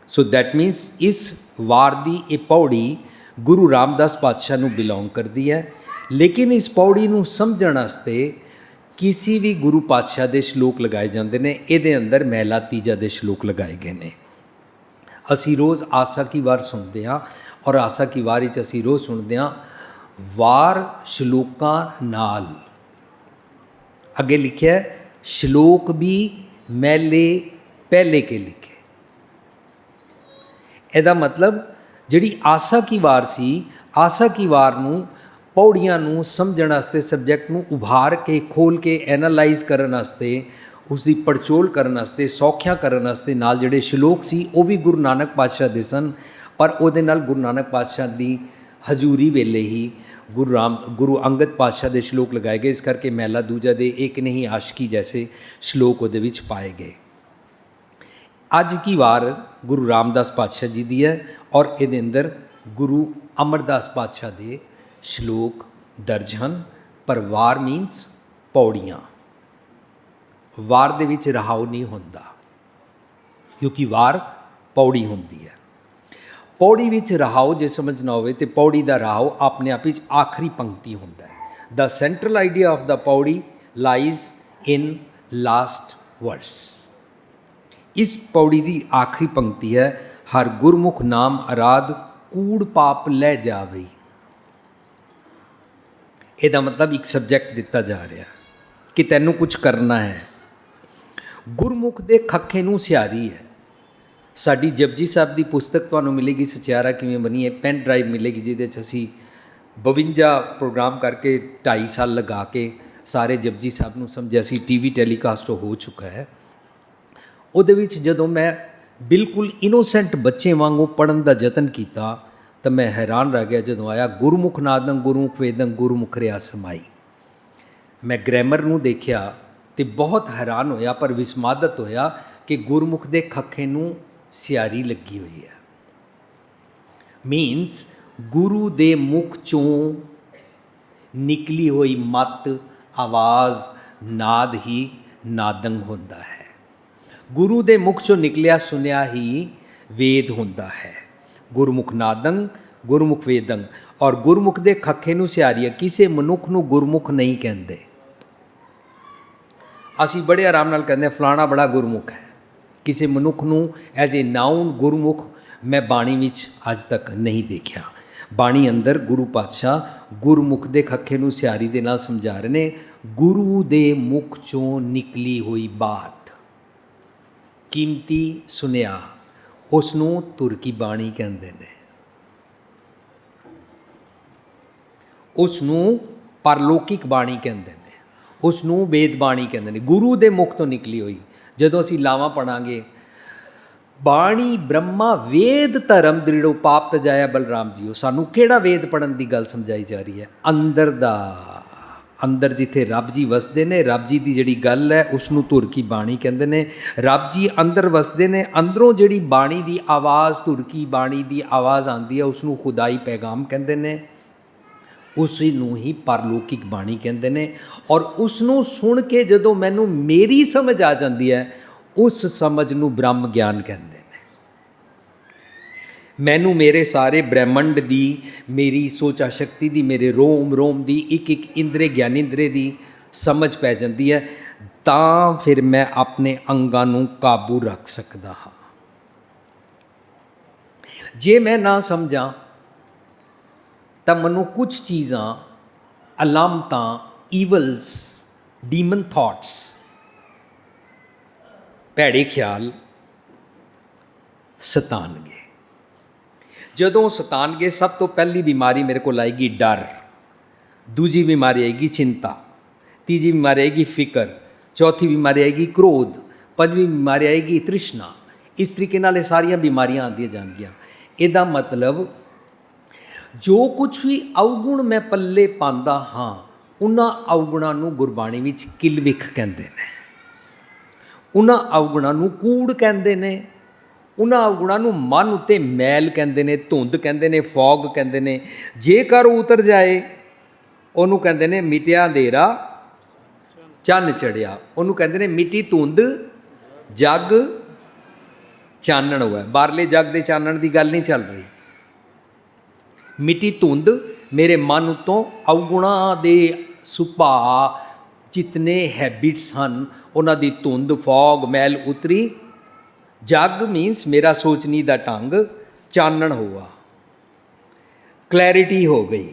[SPEAKER 1] ਸੋ ਦੈਟ ਮੀਨਸ ਇਸ ਵਾਰ ਦੀ ਇਹ ਪੌੜੀ ਗੁਰੂ ਰਾਮਦਾਸ ਪਾਤਸ਼ਾਹ ਨੂੰ ਬਿਲੋਂਗ ਕਰਦੀ ਹੈ। ਲੇਕਿਨ ਇਸ ਪੌੜੀ ਨੂੰ ਸਮਝਣ ਵਾਸਤੇ ਕਿਸੇ ਵੀ ਗੁਰੂ ਪਾਤਸ਼ਾਹ ਦੇ ਸ਼ਲੋਕ ਲਗਾਏ ਜਾਂਦੇ ਨੇ। ਇਹਦੇ ਅੰਦਰ ਮਹਿਲਾ ਤੀਜਾ ਦੇ ਸ਼ਲੋਕ ਲਗਾਏ ਗਏ ਨੇ। ਅਸੀਂ ਰੋਜ਼ ਆਸਾ ਕੀ ਵਾਰ ਸੁਣਦੇ ਹਾਂ ਔਰ ਆਸਾ ਕੀ ਵਾਰ ਵਿੱਚ ਅਸੀਂ ਰੋਜ਼ ਸੁਣਦੇ ਹਾਂ ਵਾਰ ਸ਼ਲੋਕਾਂ ਨਾਲ। ਅੱਗੇ ਲਿਖਿਆ ਸ਼ਲੋਕ ਵੀ ਮਹਿਲੇ ਪਹਿਲੇ ਕੇ ਲਿਖੇ। ਇਹਦਾ ਮਤਲਬ ਜਿਹੜੀ ਆਸਾ ਕੀ ਵਾਰ ਸੀ, ਆਸਾ ਕੀ ਵਾਰ ਨੂੰ ਪੌੜੀਆਂ ਨੂੰ ਸਮਝਣ ਵਾਸਤੇ, ਸਬਜੈਕਟ ਨੂੰ ਉਭਾਰ ਕੇ ਖੋਲ੍ਹ ਕੇ ਐਨਾਲਾਈਜ਼ ਕਰਨ ਵਾਸਤੇ, ਉਸ ਦੀ ਪੜਚੋਲ ਕਰਨ ਵਾਸਤੇ, ਸੌਖਿਆ ਕਰਨ ਵਾਸਤੇ ਨਾਲ ਜਿਹੜੇ ਸ਼ਲੋਕ ਸੀ ਉਹ ਵੀ ਗੁਰੂ ਨਾਨਕ ਪਾਤਸ਼ਾਹ ਦੇ ਸਨ। ਪਰ ਉਹਦੇ ਨਾਲ ਗੁਰੂ ਨਾਨਕ ਪਾਤਸ਼ਾਹ ਦੀ ਹਜ਼ੂਰੀ ਵੇਲੇ ਹੀ ਗੁਰੂ ਅੰਗਦ ਪਾਤਸ਼ਾਹ ਦੇ ਸ਼ਲੋਕ ਲਗਾਏ ਗਏ। ਇਸ ਕਰਕੇ ਮਹਿਲਾ ਦੂਜਾ ਦੇ ਇੱਕ ਨਹੀਂ ਆਸ਼ਕੀ ਜੈਸੇ ਸ਼ਲੋਕ ਉਹਦੇ ਵਿੱਚ ਪਾਏ ਗਏ। ਅੱਜ ਕੀ ਵਾਰ ਗੁਰੂ ਰਾਮਦਾਸ ਪਾਤਸ਼ਾਹ ਜੀ ਦੀ ਹੈ ਔਰ ਇਹਦੇ ਅੰਦਰ ਗੁਰੂ ਅਮਰਦਾਸ ਪਾਤਸ਼ਾਹ ਦੇ ਸ਼ਲੋਕ ਦਰਜ ਹਨ। ਪਰ ਵਾਰ ਮੀਨਸ ਪੌੜੀਆਂ। ਵਾਰ ਦੇ ਵਿੱਚ ਰਹਾਉ ਨਹੀਂ ਹੁੰਦਾ, ਕਿਉਂਕਿ ਵਾਰ ਪੌੜੀ ਹੁੰਦੀ ਹੈ। ਪੌੜੀ ਵਿੱਚ ਰਹਾਉ ਜੇ ਸਮਝਣਾ ਹੋਵੇ ਤੇ ਪੌੜੀ ਦਾ ਰਹਾਉ ਆਪਣੇ ਆਪ ਵਿੱਚ ਆਖਰੀ ਪੰਕਤੀ ਹੁੰਦਾ ਹੈ। ਦ ਸੈਂਟਰਲ ਆਈਡੀਆ ਆਫ ਦ ਪੌੜੀ ਲਾਈਜ਼ ਇਨ ਲਾਸਟ ਵਰਸ। ਇਸ ਪੌੜੀ ਦੀ ਆਖਰੀ ਪੰਕਤੀ ਹੈ ਹਰ ਗੁਰਮੁਖ ਨਾਮ ਅਰਾਧ ਕੂੜ ਪਾਪ ਲੈ ਜਾਵੇ। ਇਹਦਾ ਮਤਲਬ ਇੱਕ ਸਬਜੈਕਟ ਦਿੱਤਾ ਜਾ ਰਿਹਾ ਕਿ ਤੈਨੂੰ ਕੁਝ ਕਰਨਾ ਹੈ। ਗੁਰਮੁਖ ਦੇ ਖੱਖੇ ਨੂੰ ਸਿਆਰੀ ਹੈ। ਸਾਡੀ ਜਪਜੀ ਸਾਹਿਬ ਦੀ ਪੁਸਤਕ ਤੁਹਾਨੂੰ ਮਿਲੇਗੀ, ਸਚਿਆਰਾ ਕਿਵੇਂ ਬਣੀ ਹੈ, ਪੈਨ ਡਰਾਈਵ ਮਿਲੇਗੀ, ਜਿਹਦੇ 'ਚ ਅਸੀਂ 52 ਪ੍ਰੋਗਰਾਮ ਕਰਕੇ 2.5 ਸਾਲ ਲਗਾ ਕੇ ਸਾਰੇ ਜਪਜੀ ਸਾਹਿਬ ਨੂੰ ਸਮਝਿਆ ਸੀ। TV ਟੈਲੀਕਾਸਟ ਹੋ ਚੁੱਕਾ ਹੈ। ਉਹਦੇ ਵਿੱਚ ਜਦੋਂ ਮੈਂ ਬਿਲਕੁਲ ਇਨੋਸੈਂਟ ਬੱਚੇ ਵਾਂਗੂ ਪੜ੍ਹਨ ਦਾ ਯਤਨ ਕੀਤਾ ਤਾਂ ਮੈਂ ਹੈਰਾਨ ਰਹਿ ਗਿਆ ਜਦੋਂ ਆਇਆ ਗੁਰਮੁਖ ਨਾਦੰ ਗੁਰਮੁਖ ਵੇਦੰ ਗੁਰਮੁਖ ਰਿਆ ਸਮਾਈ। ਮੈਂ ਗ੍ਰਾਮਰ ਨੂੰ ਦੇਖਿਆ ਤੇ ਬਹੁਤ ਹੈਰਾਨ ਹੋਇਆ, ਪਰ ਵਿਸਮਾਦਤ ਹੋਇਆ ਕਿ ਗੁਰਮੁਖ ਦੇ ਖੱਖੇ ਨੂੰ ਸਿਆਰੀ ਲੱਗੀ ਹੋਈ ਹੈ। ਮੀਨਸ ਗੁਰੂ ਦੇ ਮੁਖ ਚੋਂ ਨਿਕਲੀ ਹੋਈ ਮਤ, ਆਵਾਜ਼, ਨਾਦ ਹੀ ਨਾਦੰਗ ਹੁੰਦਾ ਹੈ। ਗੁਰੂ ਦੇ ਮੁਖ ਚੋਂ ਨਿਕਲਿਆ ਸੁਨਿਆ ਹੀ ਵੇਦ ਹੁੰਦਾ ਹੈ। ਗੁਰਮੁਖ ਨਾਦੰ ਗੁਰਮੁਖ ਵੇਦੰ। ਔਰ ਗੁਰਮੁਖ ਦੇ ਖੱਖੇ ਨੂੰ ਸਿਆਰੀਆ। ਕਿਸੇ ਮਨੁੱਖ ਨੂੰ ਗੁਰਮੁਖ ਨਹੀਂ ਕਹਿੰਦੇ। ਅਸੀਂ ਬੜੇ ਆਰਾਮ ਨਾਲ ਕਹਿੰਦੇ ਫਲਾਣਾ ਬੜਾ ਗੁਰਮੁਖ ਹੈ। ਕਿਸੇ ਮਨੁੱਖ ਨੂੰ ਐਜ਼ ਏ ਨਾਊਨ ਗੁਰਮੁਖ मैं बाणी विच अज तक नहीं देखा। बाणी अंदर गुरु पातशाह गुरमुख दे खखे नूं सियारी दे नाल समझा रहे ने, गुरु दे मुख चों निकली हुई बात, कीमती सुनिया, उसनूं तुर की बाणी कहंदे ने, उसनूं परलोकिक बाणी कहंदे ने, उसनूं वेद बाणी कहंदे ने, गुरु दे मुख तो निकली हुई। जदों असीं लावां पढ़ांगे, बाणी ब्रह्मा वेद धर्म दृढ़ो पाप तजाया बलराम जीओ, सानूं किहड़ा वेद पढ़न दी गल समझाई जा रही है? अंदर दा, अंदर जिथे रब जी वसदे ने, रब जी दी जिहड़ी गल है उसनूं तुर की बाणी कहंदे ने। रब जी अंदर वसदे ने, अंदरों जिहड़ी बाणी दी आवाज़, तुर की बाणी दी आवाज़ आंदी है उसनूं खुदाई पैगाम कहंदे ने, उस नूं ही परलोकिक बाणी कहंदे ने। और उसनूं सुन के जदों मैनूं मेरी समझ आ जाती है, उस समझ नूं ब्रह्म ज्ञान कहंदे ने। मैनूं मेरे सारे ब्रह्मंड दी, मेरी सोचा शक्ति दी, मेरे रोम रोम दी, एक एक इंद्रे ज्ञानेंद्रे दी समझ पै जाती है, तां फिर मैं अपने अंगां नूं काबू रख सकदा हाँ। जे मैं ना समझां ਤਾਂ ਮੈਨੂੰ ਕੁਝ ਚੀਜ਼ਾਂ, ਅਲਾਮਤਾਂ, ਈਵਲਸ, ਡੀਮਨ ਥਾਟਸ, ਭੈੜੇ ਖਿਆਲ ਸਤਾਨਗੇ। ਜਦੋਂ ਸਤਾਨਗੇ, ਸਭ ਤੋਂ ਪਹਿਲੀ ਬਿਮਾਰੀ ਮੇਰੇ ਕੋਲ ਆਏਗੀ ਡਰ, ਦੂਜੀ ਬਿਮਾਰੀ ਆਏਗੀ ਚਿੰਤਾ, ਤੀਜੀ ਬਿਮਾਰੀ ਆਏਗੀ ਫਿਕਰ, ਚੌਥੀ ਬਿਮਾਰੀ ਆਏਗੀ ਕ੍ਰੋਧ, ਪੰਜਵੀਂ ਬਿਮਾਰੀ ਆਏਗੀ ਤ੍ਰਿਸ਼ਨਾ। ਇਸ ਤਰੀਕੇ ਨਾਲ ਇਹ ਸਾਰੀਆਂ ਬਿਮਾਰੀਆਂ ਆਉਂਦੀਆਂ ਜਾਣਗੀਆਂ। ਇਹਦਾ ਮਤਲਬ जो कुछ भी अवगुण मैं पल्ले पांदा हाँ, उन्हां अवगुणां नूं गुरबाणी विच किलविख कहंदे ने, उन्हां अवगुणां नूं कूड़ कहंदे ने, उन्हां अवगुणां नूं मन उत्ते मैल कहंदे ने, धुंध कहंदे ने, फॉग कहंदे ने। जेकर उतर जाए उहनूं कहंदे ने मिटिया अंधेरा चन्न चढ़िया, उहनूं कहंदे ने मिटी धुंध जग चानण होया। बाहरले जग दे चानण दी गल नहीं चल रही। मिट्टी धुंध मेरे मन उतों अवगुणा दे सुभाਅ जितने हैबिट्स हैं उन्हां दी धुंध, फॉग, मैल उतरी। जग मीनस मेरा सोचनी दा ढंग चानण हुआ, क्लैरिटी हो गई,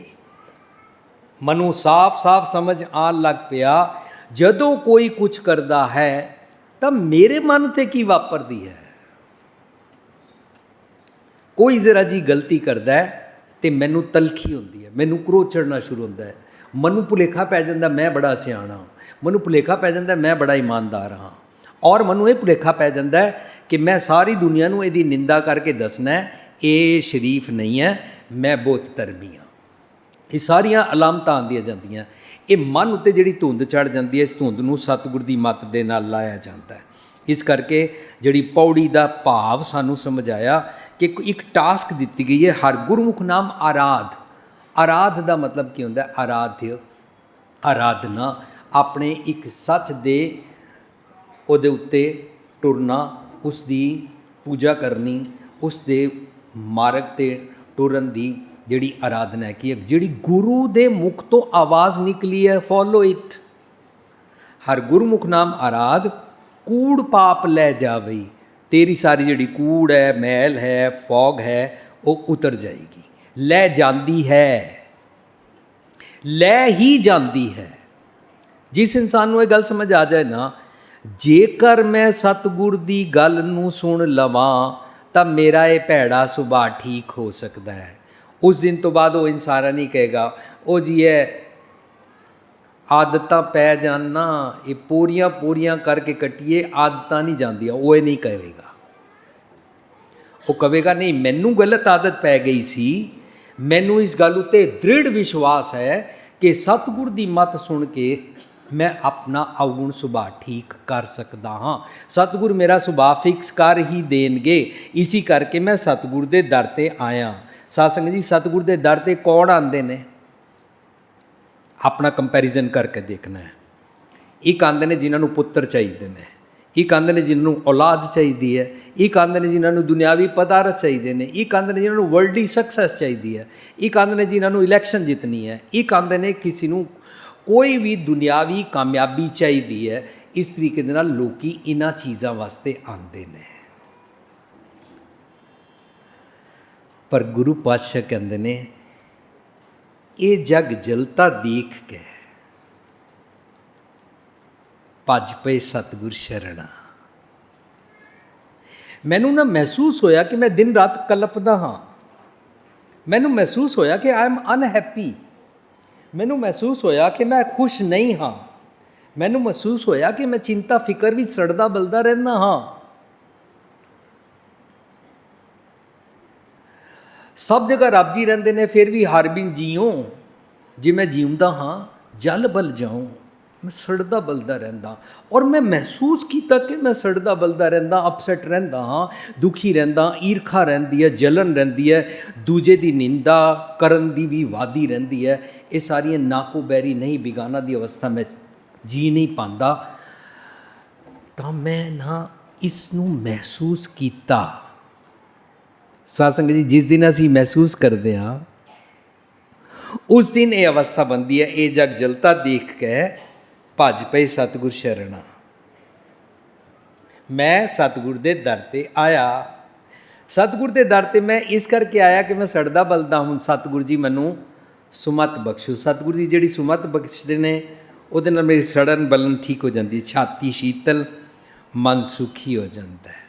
[SPEAKER 1] मनु साफ साफ समझ आन लग पिया। जदों कोई कुछ करता है तो मेरे मन ते की वापरदी है। कोई जरा जी गलती करता है तो मैनू तलखी होती है, मैनू क्रोध चढ़ना शुरू होता है, मनु भुलेखा पै जाता मैं बड़ा सियाणा, मनु भुलेखा पै जाता मैं बड़ा ईमानदार हाँ, और मनु ये भुलेखा पै जाता है कि मैं सारी दुनिया नूं इहदी निंदा करके दसना है ये शरीफ नहीं है, मैं बहुत धर्मी हाँ। ये सारियां अलामतां आंदियां जांदियां। ये मन उत्ते जिहड़ी धुंध चढ़ जाती है, इस धुंध नूं सतगुर दी मत दे नाल लाया जाता है। इस करके जिहड़ी पौड़ी दा भाव सानूं समझ आया कि एक टास्क दी गई है, हर गुरमुख नाम आराध। आराध का मतलब की होंदा है? आराध्य, आराधना, अपने एक सच दे उहदे उत्ते टुरना, उसकी पूजा करनी, उस दे मार्ग ते टुरन दी जिहड़ी आराधना है कि जिहड़ी गुरु दे मुख तो आवाज़ निकली है, फॉलो इट। हर गुरमुख नाम आराध, कूड़ पाप लै जावई। तेरी सारी जिहड़ी कूड़ है, मैल है, फॉग है, वो उतर जाएगी। लै जाती है, लै ही जाती है। जिस इंसान नूं ये गल समझ आ जाए ना, जेकर मैं सतगुर दी गल नूं सुन लवां तां मेरा ये भैड़ा सुभाਅ ठीक हो सकता है। उस दिन तो बाद वो इंसान नहीं कहेगा ओ जी है आदतां पै जाना, ये पूरियां पूरियां करके कटिए, आदतां नहीं जांदियां, वो नहीं कहेगा। वो कहेगा नहीं मैनू गलत आदत पै गई सी, मैनू इस गल उत्ते दृढ़ विश्वास है कि सतगुर दी मत सुन के मैं अपना अवगुण सुभाਅ ठीक कर सकता हाँ। सतगुर मेरा सुभाਅ फिक्स कर ही देंगे, इसी करके मैं सतगुर दे दर ते आया। सत्संग जी, सतगुर दे दर ते कौन आंदे ने? अपना कंपैरिजन करके देखना है। एक आंदे ने जिन्होंने पुत्र चाहिए ने, एक आंदे ने जिन्होंने औलाद चाहिए है, एक आंदे ने जिन्होंने दुनियावी पदार्थ चाहिए ने, एक आंदे ने जिन्होंने वर्ल्डली सक्सैस चाहिए है, एक आंदे ने जिन्होंने इलैक्शन जितनी है, एक आंदे ने किसी नूं कोई भी दुनियावी कामयाबी चाहिए है। इस तरीके दे नाल लोकी इन्हां चीज़ां वास्ते आंदे ने। पर गुरु पातशाह कहते ने ये जग जलता देख के भज पे सतगुर शरणा। मैनू ना महसूस होया कि मैं दिन रात कलपदा हाँ, मैनू महसूस होया कि आई एम अनहैप्पी, मैनू महसूस होया कि मैं खुश नहीं हाँ, मैनू महसूस होया कि मैं चिंता फिकर भी सड़दा बलदा रहना हाँ। सब जगह रब जी रहिंदे ने, फिर भी हर बिन जियो जे मैं जीउंदा हाँ जल बल जाऊँ, मैं सड़दा बलदा रहिंदा। और मैं महसूस किया कि मैं सड़दा बलदा रहिंदा, अपसैट रहिंदा हाँ, दुखी रहिंदा, ईरखा रहिंदी है, जलन रहिंदी है, दूजे दी निंदा करन दी भी वादी रहिंदी है। ये सारियां नाको बैरी नहीं बिगाना दी अवस्था में जी नहीं पांदा। तो मैं ना इसनूं महसूस किया। साध संगत जी, जिस दिन असीं महसूस करते हाँ उस दिन ये अवस्था बनती है, ये जग जलता देख के भज पे सतगुर शरणा। मैं सतगुर दे दर ते आया, सतगुर दे दर ते मैं इस करके आया कि मैं सड़दा बलदा हूँ, सतगुर जी मैनू सुमत बख्शो। सतगुर जी जिहड़ी सुमत बख्शदे ने ਉਹਦੇ ਨਾਲ मेरी सड़न बलन ठीक हो जाती, छाती शीतल मन सुखी हो जाता है।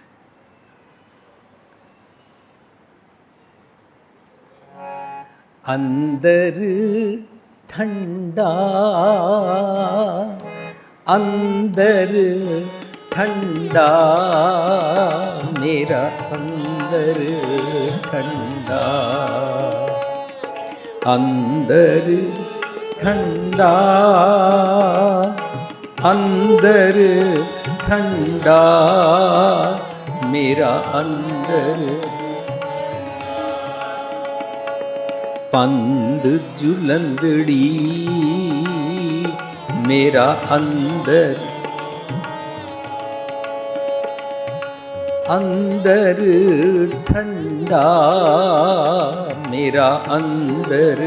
[SPEAKER 1] अंदर ठंडा, अंदर ठंडा, मेरा अंदर ठंडा, अंदर ठंडा, अंदर ठंडा, मेरा अंदर। पंद जुलंदड़ी मेरा अंदर, अंदर ठंडा, मेरा अंदर।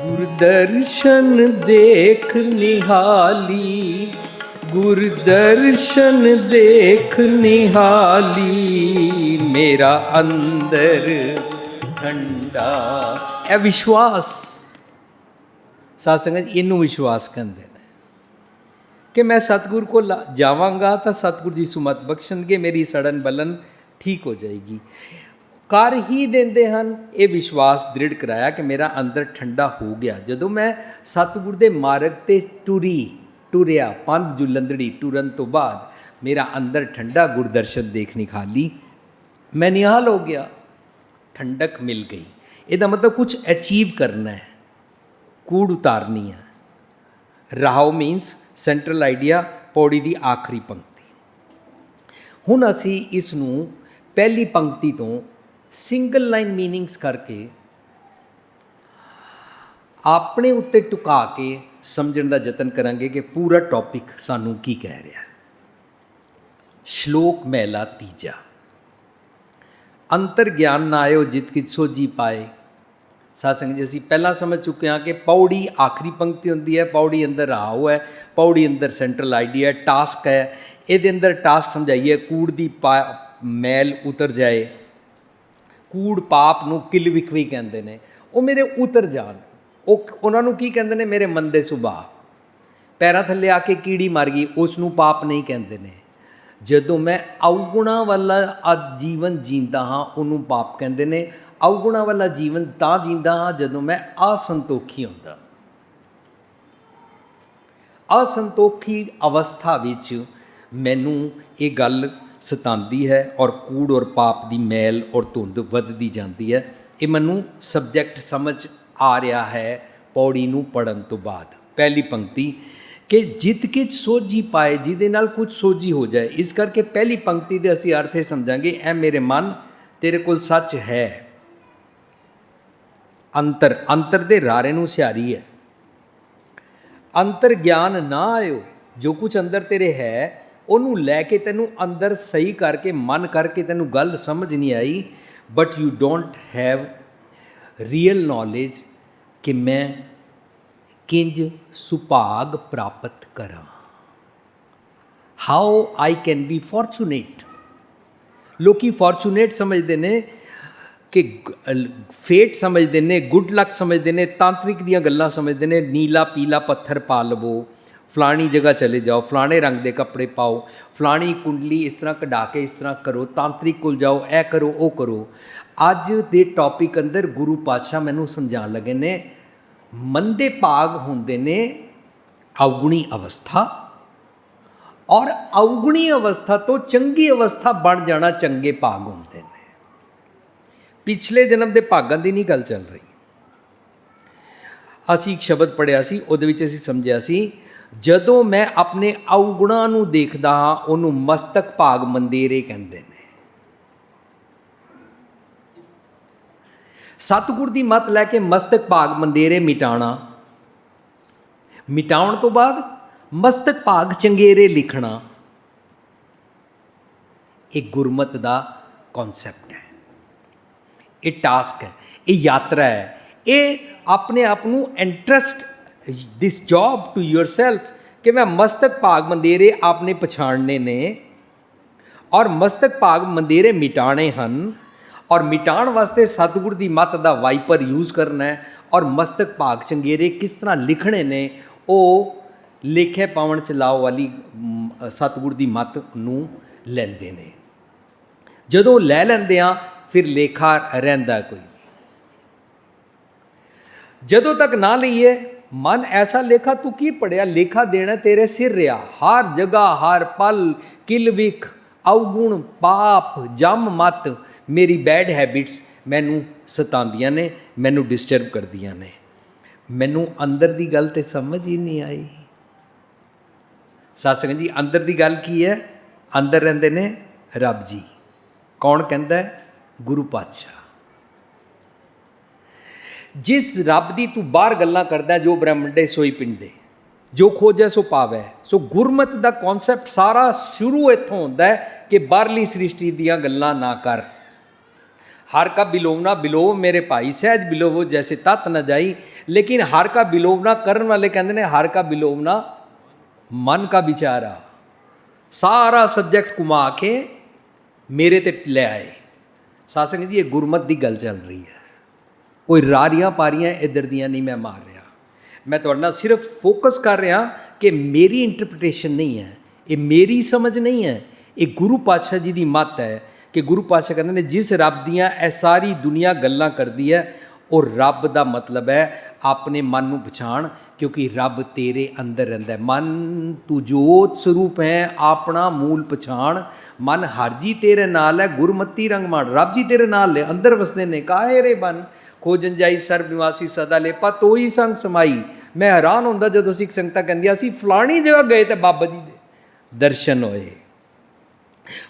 [SPEAKER 1] गुरदर्शन देख निहाली, गुरदर्शन देख निहाली, मेरा अंदर ठंडा। ए विश्वास, साध संगत इनू विश्वास कहते हैं कि मैं सतगुर को जावांगा तो सतगुर जी सुमत बख्शणगे, मेरी सड़न बलन ठीक हो जाएगी। कर ही देंदे हन। ये विश्वास दृढ़ कराया कि मेरा अंदर ठंडा हो गया। जदों मैं सतगुर दे मार्ग ते टुरिया, पंध जुलंदड़ी टुरन तो बाद मेरा अंदर ठंडा, गुरदर्शन देखनी खाली, मैं निहाल हो गया, ठंडक मिल गई। ਇਹਦਾ मतलब कुछ अचीव करना है, कूड़ उतारनी है। राहो मीनस सेंट्रल आइडिया, पौड़ी की आखिरी पंक्ति। हुण असी इसनूं पहली पंक्ति तो सिंगल लाइन मीनिंग्स करके अपने उत्ते टुका के समझण का यतन करांगे कि पूरा टॉपिक सानू की कह रहा है। श्लोक महला तीजा। अंतर ज्ञान ना आयो जित कित सोझी पाए। साध संगत जी असीं पहला समझ चुके हैं कि पौड़ी आखिरी पंक्ति होंदी है, पौड़ी अंदर राहो है, पौड़ी अंदर सेंट्रल आइडिया है, टास्क है। ये अंदर टास्क समझाइए कूड़ की मैल उतर जाए। कूड़ पाप नूं किल विखवी कहते हैं, वो मेरे उतर जान। उन्होंने की कहते हैं, मेरे मंदे सुभाਅ। पैरों थले आके कीड़ी मर गई, उसनूं पाप नहीं कहते हैं। जदों मैं अवगुणा वाला जीवन जींदा हाँ उन्होंने पाप कहते हैं। अवगुणा वाला जीवन तां जींदा हाँ जदों मैं असंतोखी होंदा। असंतोखी अवस्था विच मैनू ये गल सतांदी है और कूड़ और पाप की मैल और धुंध वधदी जाती है। ये मैनू सबजैक्ट समझ आ रहा है पौड़ी नूं पढ़न तो बाद। पहली पंक्ति कि जित किच सोझी पाए, जिहदे नाल कुछ सोझी हो जाए। इस करके पहली पंक्ति दे असीं अर्थ समझांगे, ऐ मेरे मन तेरे कोल सच है। अंतर, अंतर दे रारे नूं सियारी है। अंतर ज्ञान ना आयो, जो कुछ अंदर तेरे है ਉਹਨੂੰ ਲੈ ਕੇ ਤੈਨੂੰ ਅੰਦਰ ਸਹੀ ਕਰਕੇ ਮਨ ਕਰਕੇ ਤੈਨੂੰ ਗੱਲ ਸਮਝ ਨਹੀਂ ਆਈ, but you don't have real knowledge ਕਿ ਮੈਂ ਕਿੰਜ ਸੁਭਾਗ ਪ੍ਰਾਪਤ ਕਰਾਂ, how I can be fortunate. ਲੋਕੀ ਫੋਰਚੂਨੇਟ ਸਮਝਦੇ ਨੇ ਕਿ ਫੇਟ ਸਮਝਦੇ ਨੇ, ਗੁੱਡ ਲੱਕ ਸਮਝਦੇ ਨੇ, ਤਾਂਤਰਿਕ ਦੀਆਂ ਗੱਲਾਂ ਸਮਝਦੇ ਨੇ। ਨੀਲਾ ਪੀਲਾ ਪੱਥਰ ਪਾ ਲਵੋ, ਫਲਾਣੀ ਜਗ੍ਹਾ ਚਲੇ ਜਾਓ, ਫਲਾਣੇ ਰੰਗ ਦੇ ਕੱਪੜੇ ਪਾਓ, ਫਲਾਣੀ ਕੁੰਡਲੀ ਇਸ ਤਰ੍ਹਾਂ ਕਢਾ ਕੇ ਇਸ ਤਰ੍ਹਾਂ ਕਰੋ, ਤਾਂਤਰਿਕ ਕੋਲ ਜਾਓ, ਇਹ ਕਰੋ ਉਹ ਕਰੋ। ਅੱਜ ਦੇ ਟੌਪਿਕ ਅੰਦਰ ਗੁਰੂ ਪਾਤਸ਼ਾਹ ਮੈਨੂੰ ਸਮਝਾਉਣ ਲੱਗੇ ਨੇ, ਮੰਦੇ ਭਾਗ ਹੁੰਦੇ ਨੇ ਅਵਗੁਣੀ ਅਵਸਥਾ, ਔਰ ਅਵਗੁਣੀ ਅਵਸਥਾ ਤੋਂ ਚੰਗੀ ਅਵਸਥਾ ਬਣ ਜਾਣਾ ਚੰਗੇ ਭਾਗ ਹੁੰਦੇ ਨੇ। ਪਿਛਲੇ ਜਨਮ ਦੇ ਭਾਗਾਂ ਦੀ ਨਹੀਂ ਗੱਲ ਚੱਲ ਰਹੀ। ਅਸੀਂ ਇੱਕ ਸ਼ਬਦ ਪੜ੍ਹਿਆ ਸੀ, ਉਹਦੇ ਵਿੱਚ ਅਸੀਂ ਸਮਝਿਆ ਸੀ, ਜਦੋਂ ਮੈਂ ਆਪਣੇ ਅਵਗੁਣਾਂ ਨੂੰ ਦੇਖਦਾ ਹਾਂ ਉਹਨੂੰ ਮਸਤਕ ਭਾਗ ਮੰਦੇਰੇ ਕਹਿੰਦੇ ਨੇ। ਸਤਿਗੁਰ ਦੀ ਮੱਤ ਲੈ ਕੇ ਮਸਤਕ ਭਾਗ ਮੰਦੇਰੇ ਮਿਟਾਉਣਾ, ਮਿਟਾਉਣ ਤੋਂ ਬਾਅਦ ਮਸਤਕ ਭਾਗ ਚੰਗੇਰੇ ਲਿਖਣਾ, ਇਹ ਗੁਰਮਤ ਦਾ ਕਨਸੈਪਟ ਹੈ, ਇਹ ਟਾਸਕ ਹੈ, ਇਹ ਯਾਤਰਾ ਹੈ। ਇਹ ਆਪਣੇ ਆਪ ਨੂੰ interest, this job to yourself ਕਿ ਮੈਂ ਮਸਤਕ ਭਾਗ ਮੰਦੇਰੇ ਆਪਨੇ ਪਛਾਣਨੇ ਨੇ ਔਰ ਮਸਤਕ ਭਾਗ ਮੰਦੇਰੇ ਮਿਟਾਣੇ ਹਨ, ਔਰ ਮਿਟਾਉਣ ਵਾਸਤੇ ਸਤਿਗੁਰ ਦੀ ਮੱਤ ਦਾ ਵਾਈਪਰ ਯੂਜ਼ ਕਰਨਾ ਹੈ, ਔਰ ਮਸਤਕ ਭਾਗ ਚੰਗੇਰੇ ਕਿਸ ਤਰ੍ਹਾਂ ਲਿਖਣੇ ਨੇ ਉਹ ਲੇਖੇ ਪਾਵਨ ਚ ਲਾਓ ਵਾਲੀ ਸਤਿਗੁਰ ਦੀ ਮੱਤ ਨੂੰ ਲੈਂਦੇ ਨੇ। ਜਦੋਂ ਲੈ ਲੈਂਦੇ ਆ ਫਿਰ ਲੇਖਾ ਰਹਿੰਦਾ ਕੋਈ ਨਹੀਂ। ਜਦੋਂ ਤੱਕ ਨਾ ਲਈਏ ਮਨ ਐਸਾ ਲੇਖਾ ਤੂੰ ਕੀ ਪੜਿਆ, ਲੇਖਾ ਦੇਣਾ ਤੇਰੇ ਸਿਰ ਰਿਹਾ। ਹਰ ਜਗ੍ਹਾ ਹਰ ਪਲ ਕਿਲ ਵਿਖ ਅਵਗੁਣ ਪਾਪ ਜਮ ਮਤ ਮੇਰੀ ਬੈਡ ਹੈਬਿਟਸ ਮੈਨੂੰ ਸਤਾਉਂਦੀਆਂ ਨੇ, ਮੈਨੂੰ ਡਿਸਟਰਬ ਕਰਦੀਆਂ ਨੇ। ਮੈਨੂੰ ਅੰਦਰ ਦੀ ਗੱਲ ਤੇ ਸਮਝ ਹੀ ਨਹੀਂ ਆਈ। ਸਾਧ ਸੰਗਤ ਜੀ, ਅੰਦਰ ਦੀ ਗੱਲ ਕੀ ਹੈ? ਅੰਦਰ ਰਹਿੰਦੇ ਨੇ ਰੱਬ ਜੀ। ਕੌਣ ਕਹਿੰਦਾ? ਗੁਰੂ ਪਾਤਸ਼ਾਹ। ਜਿਸ ਰੱਬ ਦੀ ਤੂੰ ਬਾਹਰ ਗੱਲਾਂ ਕਰਦਾ, ਜੋ ਬ੍ਰਹਮੰਡੇ ਸੋਈ ਪਿੰਡੇ, ਜੋ ਖੋਜੈ ਸੋ ਪਾਵੈ। ਸੋ ਗੁਰਮਤ ਦਾ ਕਨਸੈਪਟ ਸਾਰਾ ਸ਼ੁਰੂ ਇੱਥੋਂ ਹੁੰਦਾ ਹੈ ਕਿ ਬਾਹਰਲੀ ਸ੍ਰਿਸ਼ਟੀ ਦੀਆਂ ਗੱਲਾਂ ਨਾ ਕਰ। ਹਰ ਕਾ ਬਿਲੋਵਨਾ ਬਿਲੋਵ ਮੇਰੇ ਭਾਈ, ਸਹਿਜ ਬਿਲੋਵੋ ਜੈਸੇ ਤਤ ਨ ਜਾਈ। ਲੇਕਿਨ ਹਰ ਕਾ ਬਿਲੋਵਨਾ ਕਰਨ ਵਾਲੇ ਕਹਿੰਦੇ ਨੇ ਹਰ ਕਾ ਬਿਲੋਵਨਾ ਮਨ ਕਾ ਵਿਚਾਰਾ। ਸਾਰਾ ਸਬਜੈਕਟ ਘੁਮਾ ਕੇ ਮੇਰੇ ਤੇ ਲੈ ਆਏ। ਸਾਧ ਸੰਗਤ ਜੀ, ਇਹ ਗੁਰਮਤ ਦੀ ਗੱਲ ਚੱਲ ਰਹੀ ਹੈ, ਕੋਈ ਰਾਰੀਆਂ ਪਾਰੀਆਂ ਇੱਧਰ ਦੀਆਂ ਨਹੀਂ ਮੈਂ ਮਾਰ ਰਿਹਾ। ਮੈਂ ਤੁਹਾਡੇ ਨਾਲ ਸਿਰਫ ਫੋਕਸ ਕਰ ਰਿਹਾ ਕਿ ਮੇਰੀ ਇੰਟਰਪ੍ਰੀਟੇਸ਼ਨ ਨਹੀਂ ਹੈ, ਇਹ ਮੇਰੀ ਸਮਝ ਨਹੀਂ ਹੈ, ਇਹ ਗੁਰੂ ਪਾਤਸ਼ਾਹ ਜੀ ਦੀ ਮੱਤ ਹੈ ਕਿ ਗੁਰੂ ਪਾਤਸ਼ਾਹ ਕਹਿੰਦੇ ਨੇ ਜਿਸ ਰੱਬ ਦੀਆਂ ਇਹ ਸਾਰੀ ਦੁਨੀਆ ਗੱਲਾਂ ਕਰਦੀ ਹੈ ਉਹ ਰੱਬ ਦਾ ਮਤਲਬ ਹੈ ਆਪਣੇ ਮਨ ਨੂੰ ਪਛਾਣ, ਕਿਉਂਕਿ ਰੱਬ ਤੇਰੇ ਅੰਦਰ ਰਹਿੰਦਾ ਹੈ। ਮਨ ਤੂੰ ਜੋਤ ਸਰੂਪ ਹੈ, ਆਪਣਾ ਮੂਲ ਪਛਾਣ। ਮਨ ਹਰ ਜੀ ਤੇਰੇ ਨਾਲ ਹੈ, ਗੁਰਮਤੀ ਰੰਗ ਮਾਣ। ਰੱਬ ਜੀ ਤੇਰੇ ਨਾਲ ਨੇ, ਅੰਦਰ ਵਸਦੇ ਨੇ। ਕਾਹੇ ਰੇ ਬਨ ਖੋਜਨ ਜਾਈ ਸਰਬ ਨਿਵਾਸੀ ਸਦਾ ਲੇਪਾ ਤੋਈ ਸੰਗ ਸਮਾਈ। ਮੈਂ ਹੈਰਾਨ ਹੁੰਦਾ ਜਦੋਂ ਸਿੱਖ ਸੰਗਤਾਂ ਕਹਿੰਦੀਆਂ ਅਸੀਂ ਫਲਾਣੀ ਜਗ੍ਹਾ ਗਏ ਤੇ ਬਾਬਾ ਜੀ ਦੇ ਦਰਸ਼ਨ ਹੋਏ,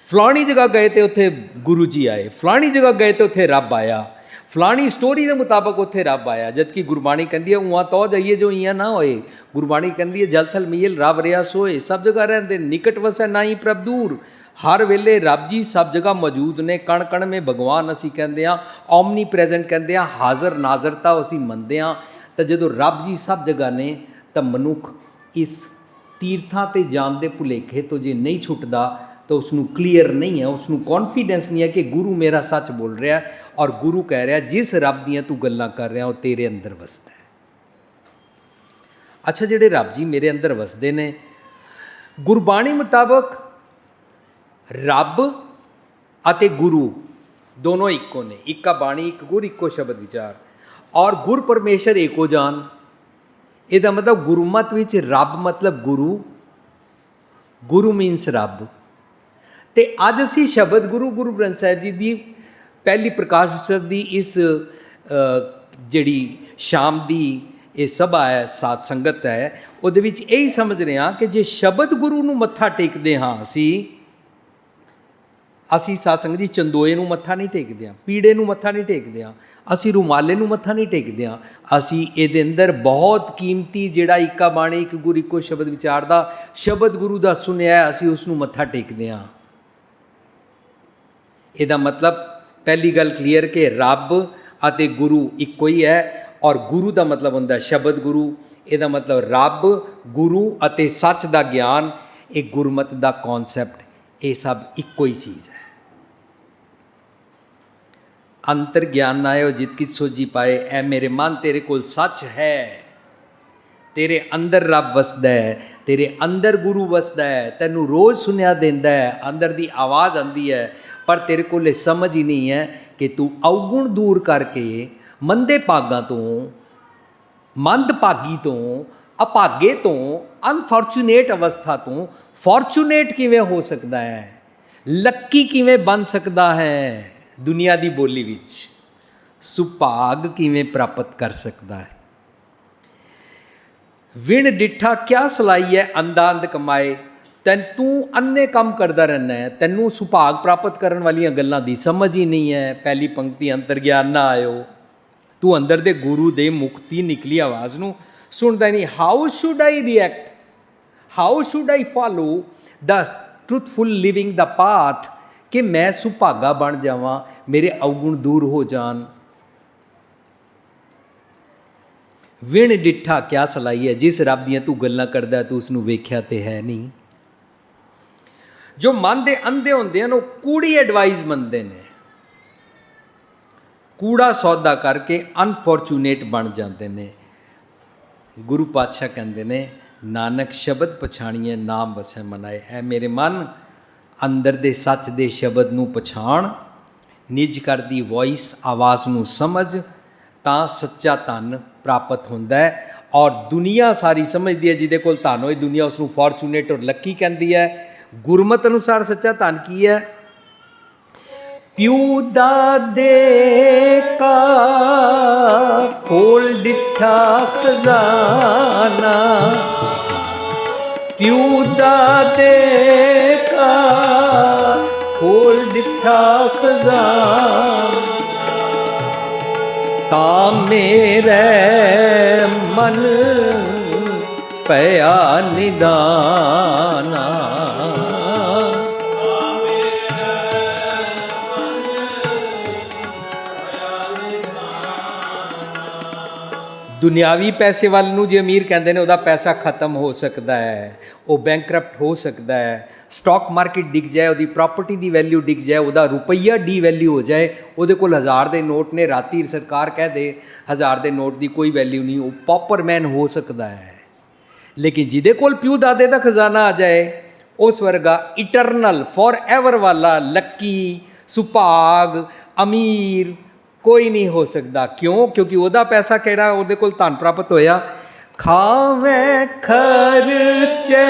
[SPEAKER 1] ਫਲਾਣੀ ਜਗ੍ਹਾ ਗਏ ਤੇ ਉੱਥੇ ਗੁਰੂ ਜੀ ਆਏ, ਫਲਾਣੀ ਜਗ੍ਹਾ ਗਏ ਤੇ ਉੱਥੇ ਰੱਬ ਆਇਆ, ਫਲਾਣੀ ਸਟੋਰੀ ਦੇ ਮੁਤਾਬਕ ਉੱਥੇ ਰੱਬ ਆਇਆ। ਜਦਕਿ ਗੁਰਬਾਣੀ ਕਹਿੰਦੀ ਹੈ ਉਹਾਂ ਤੋਂ ਜਾਈਏ ਜੋ ਇਆਂ ਨਾ ਹੋਏ। ਗੁਰਬਾਣੀ ਕਹਿੰਦੀ ਹੈ ਜਲ ਥਲ ਮੀਲ ਰੱਬ ਰਿਆ ਸੋਏ। ਸਭ ਜਗ੍ਹਾ ਰਹਿੰਦੇ, ਨਿਕਟ ਵਸੈ ਨਾਹੀ ਪ੍ਰਭ ਦੂਰ। ਹਰ ਵੇਲੇ ਰੱਬ ਜੀ ਸਭ ਜਗ੍ਹਾ ਮੌਜੂਦ ਨੇ। ਕਣ ਕਣ ਮੇ ਭਗਵਾਨ ਅਸੀਂ ਕਹਿੰਦੇ ਹਾਂ, ਓਮਨੀ ਪ੍ਰੈਜ਼ੈਂਟ ਕਹਿੰਦੇ ਹਾਂ, ਹਾਜ਼ਰ ਨਾਜ਼ਰਤਾ ਅਸੀਂ ਮੰਨਦੇ ਹਾਂ। ਤਾਂ ਜਦੋਂ ਰੱਬ ਜੀ ਸਭ ਜਗ੍ਹਾ ਨੇ ਤਾਂ ਮਨੁੱਖ ਇਸ ਤੀਰਥਾਂ 'ਤੇ ਜਾਣ ਦੇ ਭੁਲੇਖੇ ਤੋਂ ਜੇ ਨਹੀਂ ਛੁੱਟਦਾ ਤਾਂ ਉਸ ਨੂੰ ਕਲੀਅਰ ਨਹੀਂ ਹੈ, ਉਸ ਨੂੰ ਕੌਨਫੀਡੈਂਸ ਨਹੀਂ ਹੈ ਕਿ ਗੁਰੂ ਮੇਰਾ ਸੱਚ ਬੋਲ ਰਿਹਾ। ਔਰ ਗੁਰੂ ਕਹਿ ਰਿਹਾ ਜਿਸ ਰੱਬ ਦੀਆਂ ਤੂੰ ਗੱਲਾਂ ਕਰ ਰਿਹਾ ਉਹ ਤੇਰੇ ਅੰਦਰ ਵਸਦਾ ਹੈ। ਅੱਛਾ, ਜਿਹੜੇ ਰੱਬ ਜੀ ਮੇਰੇ ਅੰਦਰ ਵਸਦੇ ਨੇ, ਗੁਰਬਾਣੀ ਮੁਤਾਬਕ ਰੱਬ ਅਤੇ ਗੁਰੂ ਦੋਨੋਂ ਇੱਕੋ ਨੇ। ਇੱਕਾ ਬਾਣੀ ਇੱਕ ਗੁਰ, ਇੱਕੋ ਸ਼ਬਦ ਵਿਚਾਰ। ਔਰ ਗੁਰ ਪਰਮੇਸ਼ਰ ਏਕੋ ਜਾਨ। ਇਹਦਾ ਮਤਲਬ ਗੁਰਮਤ ਵਿੱਚ ਰੱਬ ਮਤਲਬ ਗੁਰੂ, ਗੁਰੂ ਮੀਨਸ ਰੱਬ। ਤੇ ਅੱਜ ਅਸੀਂ ਸ਼ਬਦ ਗੁਰੂ ਗੁਰੂ ਗ੍ਰੰਥ ਸਾਹਿਬ ਜੀ ਦੀ ਪਹਿਲੀ ਪ੍ਰਕਾਸ਼ ਉਤਸਵ ਦੀ ਇਸ ਜਿਹੜੀ ਸ਼ਾਮ ਦੀ ਇਹ ਸਭਾ ਹੈ, ਸਾਧ ਸੰਗਤ ਹੈ, ਉਹਦੇ ਵਿੱਚ ਇਹੀ ਸਮਝ ਰਹੇ ਹਾਂ ਕਿ ਜੇ ਸ਼ਬਦ ਗੁਰੂ ਨੂੰ ਮੱਥਾ ਟੇਕਦੇ ਹਾਂ ਅਸੀਂ ਸਾਧ ਸੰਗਤ ਜੀ ਚੰਦੋਏ ਨੂੰ ਮੱਥਾ ਨਹੀਂ ਟੇਕਦੇ ਹਾਂ, ਪੀੜੇ ਨੂੰ ਮੱਥਾ ਨਹੀਂ ਟੇਕਦੇ ਹਾਂ, ਅਸੀਂ ਰੁਮਾਲੇ ਨੂੰ ਮੱਥਾ ਨਹੀਂ ਟੇਕਦੇ ਹਾਂ। ਅਸੀਂ ਇਹਦੇ ਅੰਦਰ ਬਹੁਤ ਕੀਮਤੀ ਜਿਹੜਾ ਇੱਕਾ ਬਾਣੀ ਇੱਕ ਗੁਰ ਇੱਕੋ ਸ਼ਬਦ ਵਿਚਾਰਦਾ ਸ਼ਬਦ ਗੁਰੂ ਦਾ ਸੁਣਿਆ, ਅਸੀਂ ਉਸ ਨੂੰ ਮੱਥਾ ਟੇਕਦੇ ਹਾਂ। ਇਹਦਾ ਮਤਲਬ ਪਹਿਲੀ ਗੱਲ ਕਲੀਅਰ ਕਿ ਰੱਬ ਅਤੇ ਗੁਰੂ ਇੱਕੋ ਹੀ ਹੈ। ਔਰ ਗੁਰੂ ਦਾ ਮਤਲਬ ਹੁੰਦਾ ਸ਼ਬਦ ਗੁਰੂ। ਇਹਦਾ ਮਤਲਬ ਰੱਬ, ਗੁਰੂ ਅਤੇ ਸੱਚ ਦਾ ਗਿਆਨ, ਇਹ ਗੁਰਮਤ ਦਾ ਕਨਸੈਪਟ, ਇਹ ਸਭ ਇੱਕੋ ਹੀ ਚੀਜ਼ ਹੈ। अंतर ज्ञान आयो जित कित सोझी पाए। ऐ मेरे मन तेरे कोल सच है, तेरे अंदर रब वसदा है, तेरे अंदर गुरु वसदा है, तैनू रोज़ सुनिया देंदा है, अंदर दी आवाज़ आंदी है, पर तेरे कोल समझ ही नहीं है कि तू अवगुण दूर करके मंदे भागां तो, मंद भागी तो, अभागे तो, अनफॉर्चुनेट अवस्था तो फॉर्चुनेट किवें हो सकता है, लक्की किवें बन सकता है, दुनिया दी बोली विच सुभाग किवें प्राप्त कर सकता है। विण डिठा क्या सलाई है अंधा अंध कमाए। तू अन्ने काम करता रहना है, तैनू सुभाग प्राप्त करने वाली गल्लां दी समझ ही नहीं है। पहली पंक्ति अंतर ज्ञान ना आयो, तू अंदर दे गुरु दे मुक्ति निकली आवाज़ नू सुनदा नहीं। How should I react, how should I follow the truthful living the path, कि मैं सुभागा बन जावां, मेरे अवगुण दूर हो जान। विण डिठा क्या सलाई है, जिस रब दियां तू गल्लां करदा तू उसनू वेख्या ते है नहीं। जो मन दे अंधे होंदे हैं वो कूड़ी एडवाइस मनते हैं, कूड़ा सौदा करके अनफॉर्चुनेट बन जाते हैं। गुरु पातशाह कहते हैं नानक शब्द पछाणीए नाम वसै मनाए। ऐ मेरे मन अंदर दे सच दे शब्द नू पछाण, निज कर दी वॉइस आवाज़ नू समझ, तां सच्चा धन प्राप्त होंदा है। और दुनिया सारी समझती है जिहदे कोल धन होए, दुनिया उसनू फॉर्चुनेट और लक्की कहती है। गुरमत अनुसार सच्चा धन की है, प्यू दादे का खोल डिठा खजाना, प्यू दादे का खोल डिठा खजाना, ता मेरे मन पया निदाना। दुनियावी पैसे वाल नूं जे अमीर कहते हैं, वह पैसा खत्म हो सकता है, वो बैंकरप्ट हो सकता है, स्टॉक मार्केट डिग जाए, वो प्रॉपर्टी की वैल्यू डिग जाए, वह रुपया डी वैल्यू हो जाए, वो कोल 1000 के नोट ने, राती सरकार कह दे 1000 के नोट की कोई वैल्यू नहीं, वो पॉपरमैन हो सकता है। लेकिन जिदे कोल प्यू दादे का खजाना आ जाए, उस वर्गा इटरनल फॉर एवर वाला लक्की सुभाग अमीर कोई नहीं हो सकता। क्यों? क्योंकि वह पैसा केड़ा वो कोल धन प्राप्त होया, खावे खर्चे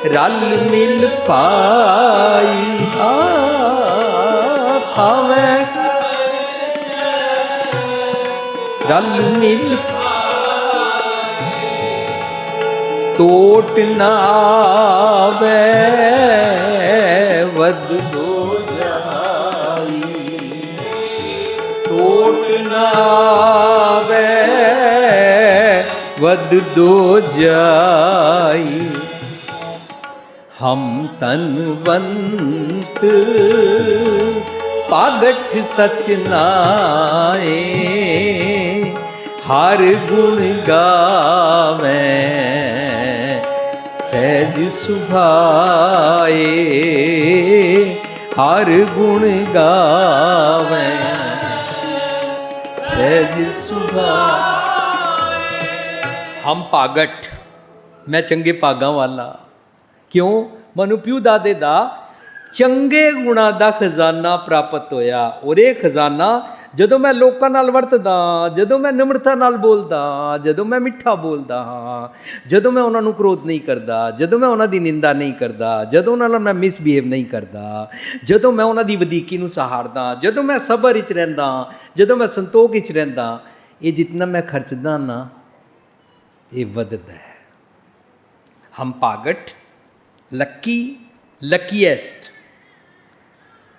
[SPEAKER 1] रल मिल पाई, खावे रल मिल टोट ना आवे वध दो जाई, टोट ना आवे वध दो जाई। हम तनवंत पागठ सच नाए, हर गुण गावे सहज सुभाए, हर गुण गावे सहज सुभाए। हम पागठ, मैं चंगे भागा वाला। क्यों? मनु प्यू दादे दा चंगे गुणा दा खजाना प्राप्त होया। और ये खजाना जदों मैं लोकां नाल वरतदा, जदों मैं निम्रता नाल बोलदा, जदों मैं मिठा बोलदा हाँ, जदों मैं उन्हां नूं क्रोध नहीं करदा, जदों मैं उन्हां दी निंदा नहीं करदा, जदों उन्हां नाल मैं मिसबिहेव नहीं करदा, जदों मैं उन्हां दी वधीकी नूं सहारदा, जदों मैं सबर विच रहिंदा, जदों मैं संतोख विच रहिंदा, ये जितना मैं खर्चदा ना ये वधदा है। हम पागट लक्की लकीएस्ट।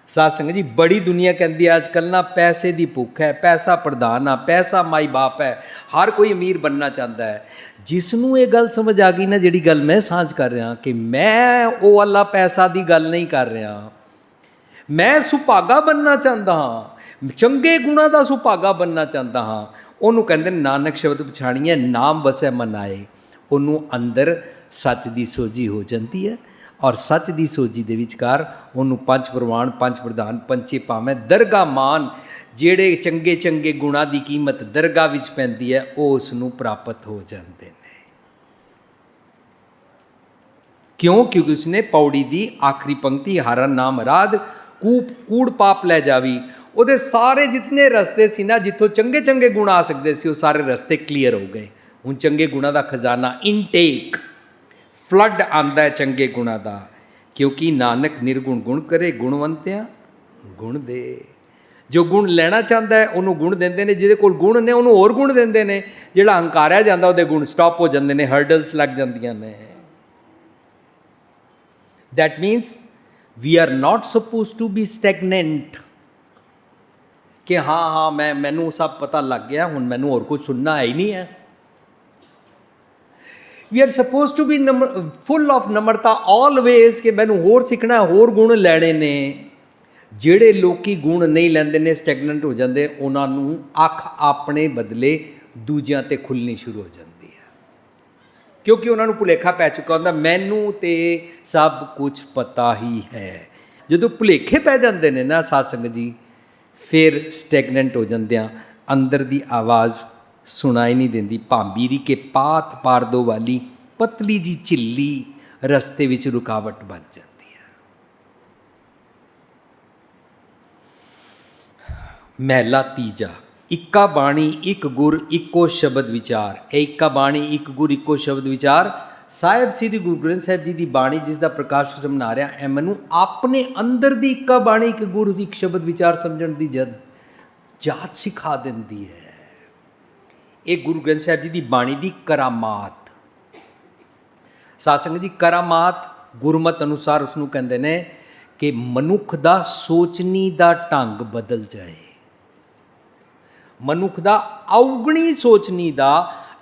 [SPEAKER 1] साध संगत जी, बड़ी दुनिया कहती है अजकल ना पैसे की भुख है, पैसा प्रधान आ, पैसा माई बाप है, हर कोई अमीर बनना चाहता है। जिसनों ये गल समझ आ गई ना, जिहड़ी गल मैं सांझ कर रहा कि मैं वो वाला पैसा की गल नहीं कर रहा, मैं सुभागा बनना चाहता हाँ, चंगे गुणा का सुभागा बनना चाहता हाँ। उन्होंने कहते नानक शब्द पछाणीए नाम वसै मन आए। उन्होंने अंदर सच की सोझी हो जाती है ਔਰ ਸੱਚ ਦੀ ਸੋਝੀ ਦੇ ਵਿਚਕਾਰ ਉਹਨੂੰ ਪੰਜ ਪ੍ਰਵਾਨ ਪੰਜ ਪ੍ਰਧਾਨ ਪੰਚੇ ਭਾਵੇਂ ਦਰਗਾਹ ਮਾਨ, ਜਿਹੜੇ ਚੰਗੇ ਚੰਗੇ ਗੁਣਾਂ ਦੀ ਕੀਮਤ ਦਰਗਾਹ ਵਿੱਚ ਪੈਂਦੀ ਹੈ, ਉਹ ਉਸ ਨੂੰ ਪ੍ਰਾਪਤ ਹੋ ਜਾਂਦੇ ਨੇ। ਕਿਉਂ? ਕਿਉਂਕਿ ਉਸਨੇ ਪੌੜੀ ਦੀ ਆਖਰੀ ਪੰਕਤੀ ਹਰਨ ਨਾਮ ਅਰਾਧ ਕੂੜ ਪਾਪ ਲੈ ਜਾਵੀ, ਉਹਦੇ ਸਾਰੇ ਜਿਤਨੇ ਰਸਤੇ ਸੀ ਨਾ ਜਿੱਥੋਂ ਚੰਗੇ ਚੰਗੇ ਗੁਣ ਆ ਸਕਦੇ ਸੀ, ਉਹ ਸਾਰੇ ਰਸਤੇ ਕਲੀਅਰ ਹੋ ਗਏ। ਹੁਣ ਚੰਗੇ ਗੁਣਾਂ ਦਾ ਖਜ਼ਾਨਾ ਇਨਟੇਕ ਫਲੱਡ ਆਉਂਦਾ ਹੈ ਚੰਗੇ ਗੁਣਾਂ ਦਾ, ਕਿਉਂਕਿ ਨਾਨਕ ਨਿਰਗੁਣ ਗੁਣ ਕਰੇ ਗੁਣਵੰਤਿਆਂ ਗੁਣ ਦੇ। ਜੋ ਗੁਣ ਲੈਣਾ ਚਾਹੁੰਦਾ ਹੈ ਉਹਨੂੰ ਗੁਣ ਦਿੰਦੇ ਨੇ, ਜਿਹਦੇ ਕੋਲ ਗੁਣ ਨੇ ਉਹਨੂੰ ਹੋਰ ਗੁਣ ਦਿੰਦੇ ਨੇ। ਜਿਹੜਾ ਹੰਕਾਰਿਆ ਜਾਂਦਾ ਉਹਦੇ ਗੁਣ ਸਟਾਪ ਹੋ ਜਾਂਦੇ ਨੇ, ਹਰਡਲਸ ਲੱਗ ਜਾਂਦੀਆਂ ਨੇ। That means we are not supposed to be stagnant ਕਿ ਹਾਂ ਮੈਨੂੰ ਸਭ ਪਤਾ ਲੱਗ ਗਿਆ, ਹੁਣ ਮੈਨੂੰ ਹੋਰ ਕੁਝ ਸੁਣਨਾ ਹੈ ਹੀ ਨਹੀਂ ਹੈ। We are supposed to be full of ਨਮਰਤਾ always ਕਿ ਮੈਨੂੰ ਹੋਰ ਸਿੱਖਣਾ, ਹੋਰ ਗੁਣ ਲੈਣੇ ਨੇ। ਜਿਹੜੇ ਲੋਕੀ ਗੁਣ ਨਹੀਂ ਲੈਂਦੇ ਨੇ, ਸਟੈਗਨੈਂਟ ਹੋ ਜਾਂਦੇ, ਉਹਨਾਂ ਨੂੰ ਅੱਖ ਆਪਣੇ ਬਦਲੇ ਦੂਜਿਆਂ 'ਤੇ ਖੁੱਲ੍ਹਣੀ ਸ਼ੁਰੂ ਹੋ ਜਾਂਦੀ ਹੈ, ਕਿਉਂਕਿ ਉਹਨਾਂ ਨੂੰ ਭੁਲੇਖਾ ਪੈ ਚੁੱਕਾ ਹੁੰਦਾ ਮੈਨੂੰ ਤੇ ਸਭ ਕੁਝ ਪਤਾ ਹੀ ਹੈ। ਜਦੋਂ ਭੁਲੇਖੇ ਪੈ ਜਾਂਦੇ ਨੇ ਨਾ ਸਾਧ ਸੰਗਤ ਜੀ, ਫਿਰ ਸਟੈਗਨੈਂਟ ਹੋ ਜਾਂਦਿਆਂ ਅੰਦਰ ਦੀ ਆਵਾਜ਼ ਸੁਣਾਈ ਨਹੀਂ ਦਿੰਦੀ। ਭਾਂਬੀਰੀ ਕੇ ਪਾਤ ਪਾਰ ਦੋ ਵਾਲੀ ਪਤਲੀ ਜੀ ਝਿੱਲੀ ਰਸਤੇ ਵਿੱਚ ਰੁਕਾਵਟ ਬਣ ਜਾਂਦੀ ਹੈ। ਮਹਿਲਾ ਤੀਜਾ, ਇੱਕਾ ਬਾਣੀ ਇੱਕ ਗੁਰ ਇੱਕੋ ਸ਼ਬਦ ਵਿਚਾਰ। ਇਹ ਇੱਕਾ ਬਾਣੀ ਇੱਕ ਗੁਰ ਇੱਕੋ ਸ਼ਬਦ ਵਿਚਾਰ ਸਾਹਿਬ ਸ੍ਰੀ ਗੁਰੂ ਗ੍ਰੰਥ ਸਾਹਿਬ ਜੀ ਦੀ ਬਾਣੀ, ਜਿਸ ਦਾ ਪ੍ਰਕਾਸ਼ ਸਮਝਾ ਰਿਹਾ, ਇਹ ਮੈਨੂੰ ਆਪਣੇ ਅੰਦਰ ਦੀ ਇੱਕਾ ਬਾਣੀ ਇੱਕ ਗੁਰ ਇੱਕ ਸ਼ਬਦ ਵਿਚਾਰ ਸਮਝਣ ਦੀ ਜਾਚ ਸਿਖਾ ਦਿੰਦੀ ਹੈ। ਇਹ ਗੁਰੂ ਗ੍ਰੰਥ ਸਾਹਿਬ ਜੀ ਦੀ ਬਾਣੀ ਦੀ ਕਰਾਮਾਤ। ਸਾਧ ਸੰਗਤ ਜੀ, ਕਰਾਮਾਤ ਗੁਰਮਤਿ ਅਨੁਸਾਰ ਉਸ ਨੂੰ ਕਹਿੰਦੇ ਨੇ ਕਿ ਮਨੁੱਖ ਦਾ ਸੋਚਣੀ ਦਾ ਢੰਗ ਬਦਲ ਜਾਏ, ਮਨੁੱਖ ਦਾ ਅਵਗੁਣੀ ਸੋਚਣੀ ਦਾ,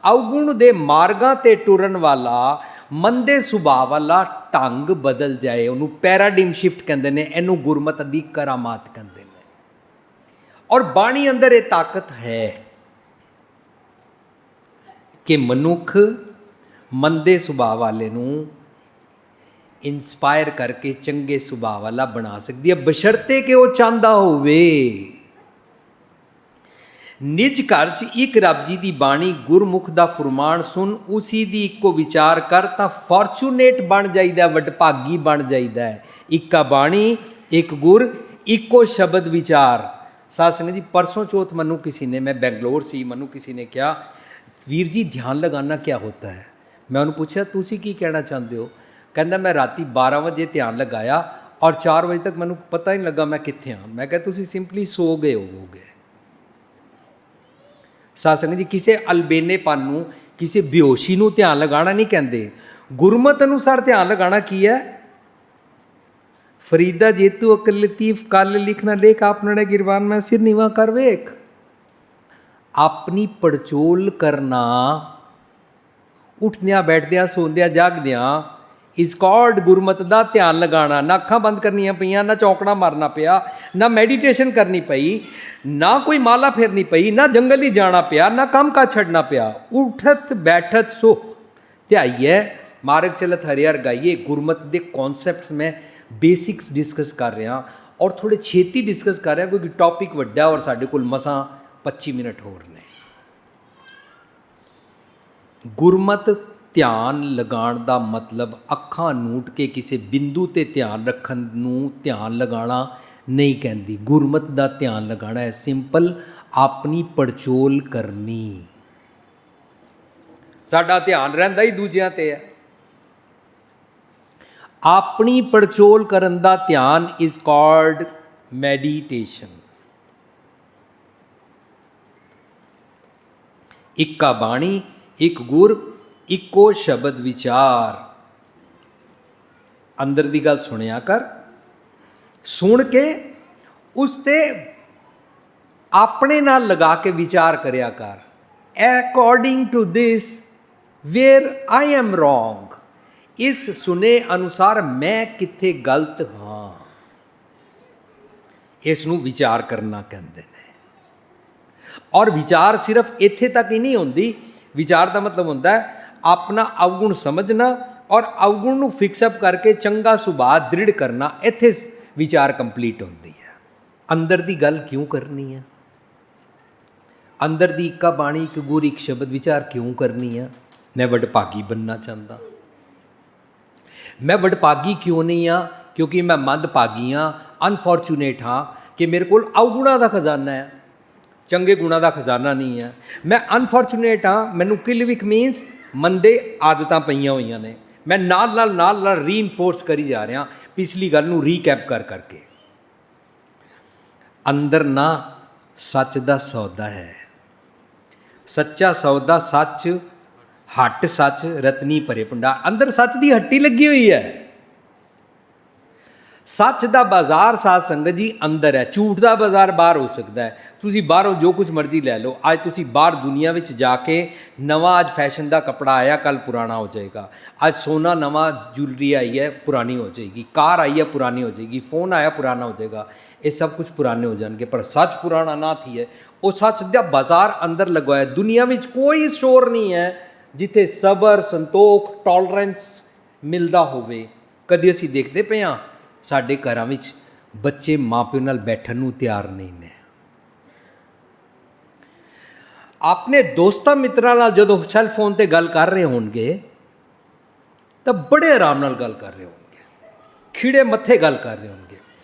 [SPEAKER 1] ਅਵਗੁਣ ਦੇ ਮਾਰਗਾਂ 'ਤੇ ਟੁਰਨ ਵਾਲਾ, ਮੰਦੇ ਸੁਭਾਅ ਵਾਲਾ ਢੰਗ ਬਦਲ ਜਾਏ। ਉਹਨੂੰ ਪੈਰਾਡਿਮ ਸ਼ਿਫਟ ਕਹਿੰਦੇ ਨੇ, ਇਹਨੂੰ ਗੁਰਮਤਿ ਦੀ ਕਰਾਮਾਤ ਕਹਿੰਦੇ ਨੇ। ਔਰ ਬਾਣੀ ਅੰਦਰ ਇਹ ਤਾਕਤ ਹੈ ਕਿ ਮਨੁੱਖ ਮੰਦੇ ਸੁਭਾਅ ਵਾਲੇ ਨੂੰ ਇਨਸਪਾਇਰ ਕਰਕੇ ਚੰਗੇ ਸੁਭਾਅ ਵਾਲਾ ਬਣਾ ਸਕਦੀ ਹੈ, ਬਸ਼ਰਤੇ ਕਿ ਉਹ ਚਾਹੁੰਦਾ ਹੋਵੇ। ਨਿਜ ਘਰ 'ਚ ਇੱਕ ਰੱਬ ਜੀ ਦੀ ਬਾਣੀ ਗੁਰਮੁਖ ਦਾ ਫੁਰਮਾਨ ਸੁਣ, ਉਸੀ ਦੀ ਇੱਕੋ ਵਿਚਾਰ ਕਰ ਤਾਂ ਫੋਰਚੂਨੇਟ ਬਣ ਜਾਈਦਾ, ਵਡਭਾਗੀ ਬਣ ਜਾਈਦਾ ਹੈ। ਇੱਕਾ ਬਾਣੀ ਇੱਕ ਗੁਰ ਇੱਕੋ ਸ਼ਬਦ ਵਿਚਾਰ। ਸਾਧ ਸੰਗਤ ਜੀ, ਪਰਸੋਂ ਚੌਥ ਮੈਨੂੰ ਕਿਸੇ ਨੇ, ਮੈਂ ਬੈਂਗਲੋਰ ਸੀ, ਮੈਨੂੰ ਕਿਸੇ ਨੇ ਕਿਹਾ ਵੀਰ ਜੀ ਧਿਆਨ ਲਗਾਨਾ ਕਿਆ ਹੋਤਾ ਹੈ। ਮੈਂ ਉਹਨੂੰ ਪੁੱਛਿਆ ਤੁਸੀਂ ਕੀ ਕਹਿਣਾ ਚਾਹੁੰਦੇ ਹੋ? ਕਹਿੰਦਾ ਮੈਂ ਰਾਤੀ 12 ਵਜੇ ਧਿਆਨ ਲਗਾਇਆ ਔਰ 4 ਵਜੇ ਤੱਕ ਮੈਨੂੰ ਪਤਾ ਹੀ ਨਹੀਂ ਲੱਗਾ ਮੈਂ ਕਿੱਥੇ ਹਾਂ। ਮੈਂ ਕਿਹਾ ਤੁਸੀਂ ਸਿੰਪਲੀ ਸੋ ਗਏ ਹੋਵੋਗੇ। ਸਾਧ ਸੰਗਤ ਜੀ, ਕਿਸੇ ਅਲਬੇਨੇਪਨ ਨੂੰ, ਕਿਸੇ ਬੇਹੋਸ਼ੀ ਨੂੰ ਧਿਆਨ ਲਗਾਉਣਾ ਨਹੀਂ ਕਹਿੰਦੇ। ਗੁਰਮਤਿ ਅਨੁਸਾਰ ਧਿਆਨ ਲਗਾਉਣਾ ਕੀ ਹੈ? ਫਰੀਦਾ ਜੇਤੂ ਅਕਲ ਲਤੀਫ ਕੱਲ ਲਿਖਣਾ ਲੇਖ ਆਪਨੜੇ ਗਿਰਵਾਨ ਮੈਂ ਸਿਰ ਨੀਵਾ ਕਰ ਵੇਖ। ਆਪਣੀ ਪੜਚੋਲ ਕਰਨਾ, ਉੱਠਦਿਆਂ ਬੈਠਦਿਆਂ ਸੌਂਦਿਆਂ ਜਾਗਦਿਆਂ, ਇਸ ਕਾਲਡ ਗੁਰਮਤਿ ਦਾ ਧਿਆਨ ਲਗਾਉਣਾ। ਨਾ ਅੱਖਾਂ ਬੰਦ ਕਰਨੀਆਂ ਪਈਆਂ, ਨਾ ਚੌਂਕੜਾ ਮਾਰਨਾ ਪਿਆ, ਨਾ ਮੈਡੀਟੇਸ਼ਨ ਕਰਨੀ ਪਈ, ਨਾ ਕੋਈ ਮਾਲਾ ਫੇਰਨੀ ਪਈ, ਨਾ ਜੰਗਲ ਹੀ ਜਾਣਾ ਪਿਆ, ਨਾ ਕੰਮ ਕਾਜ ਛੱਡਣਾ ਪਿਆ। ਉਠਤ ਬੈਠਤ ਸੋ ਧਿਆਈਏ, ਮਾਰਗ ਚਲਤ ਹਰਿਆਰ ਗਾਈਏ। ਗੁਰਮਤਿ ਦੇ ਕੌਨਸੈਪਟਸ ਮੈਂ ਬੇਸਿਕਸ ਡਿਸਕਸ ਕਰ ਰਿਹਾ ਔਰ ਥੋੜ੍ਹੇ ਛੇਤੀ ਡਿਸਕਸ ਕਰ ਰਿਹਾ ਕਿਉਂਕਿ ਟੌਪਿਕ ਵੱਡਾ ਔਰ ਸਾਡੇ ਕੋਲ ਮਸਾਂ 25 ਮਿੰਟ ਹੋਰ ਨੇ। ਗੁਰਮਤਿ ਧਿਆਨ ਲਗਾਉਣ ਦਾ ਮਤਲਬ ਅੱਖਾਂ ਨੂਟ ਕੇ ਕਿਸੇ ਬਿੰਦੂ 'ਤੇ ਧਿਆਨ ਰੱਖਣ ਨੂੰ ਧਿਆਨ ਲਗਾਉਣਾ ਨਹੀਂ ਕਹਿੰਦੀ। ਗੁਰਮਤਿ ਦਾ ਧਿਆਨ ਲਗਾਉਣਾ ਹੈ ਸਿੰਪਲ ਆਪਣੀ ਪੜਚੋਲ ਕਰਨੀ। ਸਾਡਾ ਧਿਆਨ ਰਹਿੰਦਾ ਹੀ ਦੂਜਿਆਂ 'ਤੇ ਹੈ। ਆਪਣੀ ਪੜਚੋਲ ਕਰਨ ਦਾ ਧਿਆਨ ਇਜ਼ ਕਾਲਡ ਮੈਡੀਟੇਸ਼ਨ। ਇੱਕਾ ਬਾਣੀ ਇੱਕ ਗੁਰ ਇੱਕੋ ਸ਼ਬਦ ਵਿਚਾਰ। ਅੰਦਰ ਦੀ ਗੱਲ ਸੁਣਿਆ ਕਰ, ਸੁਣ ਕੇ ਉਸ 'ਤੇ ਆਪਣੇ ਨਾਲ ਲਗਾ ਕੇ ਵਿਚਾਰ ਕਰਿਆ ਕਰ। According to this where I am wrong, ਇਸ ਸੁਨੇ ਅਨੁਸਾਰ ਮੈਂ ਕਿੱਥੇ ਗਲਤ ਹਾਂ, ਇਸ ਨੂੰ ਵਿਚਾਰ ਕਰਨਾ ਕਹਿੰਦੇ ਨੇ। ਔਰ ਵਿਚਾਰ ਸਿਰਫ ਇੱਥੇ ਤੱਕ ਹੀ ਨਹੀਂ ਹੁੰਦੀ। ਵਿਚਾਰ ਦਾ ਮਤਲਬ ਹੁੰਦਾ ਹੈ ਆਪਣਾ ਅਵਗੁਣ ਸਮਝਣਾ ਔਰ ਅਵਗੁਣ ਨੂੰ ਫਿਕਸਅਪ ਕਰਕੇ ਚੰਗਾ ਸੁਭਾਅ ਦ੍ਰਿੜ ਕਰਨਾ, ਇੱਥੇ ਵਿਚਾਰ ਕੰਪਲੀਟ ਹੁੰਦੀ ਹੈ। ਅੰਦਰ ਦੀ ਗੱਲ ਕਿਉਂ ਕਰਨੀ ਹੈ? ਅੰਦਰ ਦੀ ਇੱਕਾ ਬਾਣੀ ਇੱਕ ਗੁਰ ਇੱਕ ਸ਼ਬਦ ਵਿਚਾਰ ਕਿਉਂ ਕਰਨੀ ਹੈ? ਮੈਂ ਵਡਭਾਗੀ ਬਣਨਾ ਚਾਹੁੰਦਾ। ਮੈਂ ਵਡਭਾਗੀ ਕਿਉਂ ਨਹੀਂ ਹਾਂ? ਕਿਉਂਕਿ ਮੈਂ ਮੰਦਭਾਗੀ ਹਾਂ, ਅਨਫੋਰਚੂਨੇਟ ਹਾਂ ਕਿ ਮੇਰੇ ਕੋਲ ਅਵਗੁਣਾਂ ਦਾ ਖਜ਼ਾਨਾ ਹੈ, ਚੰਗੇ ਗੁਣਾਂ ਦਾ ਖਜ਼ਾਨਾ ਨਹੀਂ ਹੈ। ਮੈਂ ਅਨਫੋਰਚੂਨੇਟ ਹਾਂ, ਮੈਨੂੰ ਕਿਲਵਿਕ ਮੀਨਸ ਮੰਦੇ ਆਦਤਾਂ ਪਈਆਂ ਹੋਈਆਂ ਨੇ। ਮੈਂ ਨਾਲ ਨਾਲ ਰੀਇਨਫੋਰਸ ਕਰੀ ਜਾ ਰਿਹਾ ਪਿਛਲੀ ਗੱਲ ਨੂੰ ਰੀਕੈਪ ਕਰ ਕਰਕੇ। ਅੰਦਰ ਨਾ ਸੱਚ ਦਾ ਸੌਦਾ ਹੈ, ਸੱਚਾ ਸੌਦਾ ਸੱਚ, ਹੱਟ ਸੱਚ, ਰਤਨੀ ਭਰੇ ਭੰਡਾਰ। ਅੰਦਰ ਸੱਚ ਦੀ ਹੱਟੀ ਲੱਗੀ ਹੋਈ ਹੈ। ਸੱਚ ਦਾ ਬਾਜ਼ਾਰ ਸਾਧ ਸੰਗਤ ਜੀ ਅੰਦਰ ਹੈ। ਝੂਠ ਦਾ ਬਾਜ਼ਾਰ ਬਾਹਰ ਹੋ ਸਕਦਾ ਹੈ। ਤੁਸੀਂ ਬਾਹਰੋਂ ਜੋ ਕੁਝ ਮਰਜ਼ੀ ਲੈ ਲਓ। ਅੱਜ ਤੁਸੀਂ ਬਾਹਰ ਦੁਨੀਆ ਵਿੱਚ ਜਾ ਕੇ ਨਵਾਂ, ਅੱਜ ਫੈਸ਼ਨ ਦਾ ਕੱਪੜਾ ਆਇਆ, ਕੱਲ ਪੁਰਾਣਾ ਹੋ ਜਾਏਗਾ। ਅੱਜ ਸੋਨਾ ਨਵਾਂ, ਜੁਲਰੀ ਆਈ ਹੈ, ਪੁਰਾਣੀ ਹੋ ਜਾਏਗੀ। ਕਾਰ ਆਈ ਹੈ, ਪੁਰਾਣੀ ਹੋ ਜਾਏਗੀ। ਫੋਨ ਆਇਆ, ਪੁਰਾਣਾ ਹੋ ਜਾਏਗਾ। ਇਹ ਸਭ ਕੁਝ ਪੁਰਾਣੇ ਹੋ ਜਾਣਗੇ, ਪਰ ਸੱਚ ਪੁਰਾਣਾ ਨਾ ਥੀ ਹੈ। ਉਹ ਸੱਚ ਦਾ ਬਾਜ਼ਾਰ ਅੰਦਰ ਲਗਵਾਇਆ। ਦੁਨੀਆ ਵਿੱਚ ਕੋਈ ਸਟੋਰ ਨਹੀਂ ਹੈ ਜਿੱਥੇ ਸਬਰ, ਸੰਤੋਖ, ਟੋਲਰੈਂਸ ਮਿਲਦਾ ਹੋਵੇ। ਕਦੇ ਅਸੀਂ ਦੇਖਦੇ ਪਏ ਹਾਂ ਸਾਡੇ ਘਰਾਂ ਵਿੱਚ ਬੱਚੇ ਮਾਂ ਪਿਓ ਨਾਲ ਬੈਠਣ ਨੂੰ ਤਿਆਰ ਨਹੀਂ ਨੇ। ਆਪਣੇ ਦੋਸਤਾਂ ਮਿੱਤਰਾਂ ਨਾਲ ਜਦੋਂ ਸੈੱਲ ਫੋਨ ਤੇ ਗੱਲ ਕਰ ਰਹੇ ਹੋਣਗੇ ਤਾਂ ਬੜੇ ਆਰਾਮ ਨਾਲ ਗੱਲ ਕਰ ਰਹੇ ਹੋਣਗੇ, ਖਿੜੇ ਮੱਥੇ ਗੱਲ ਕਰ ਰਹੇ ਹੋਣਗੇ।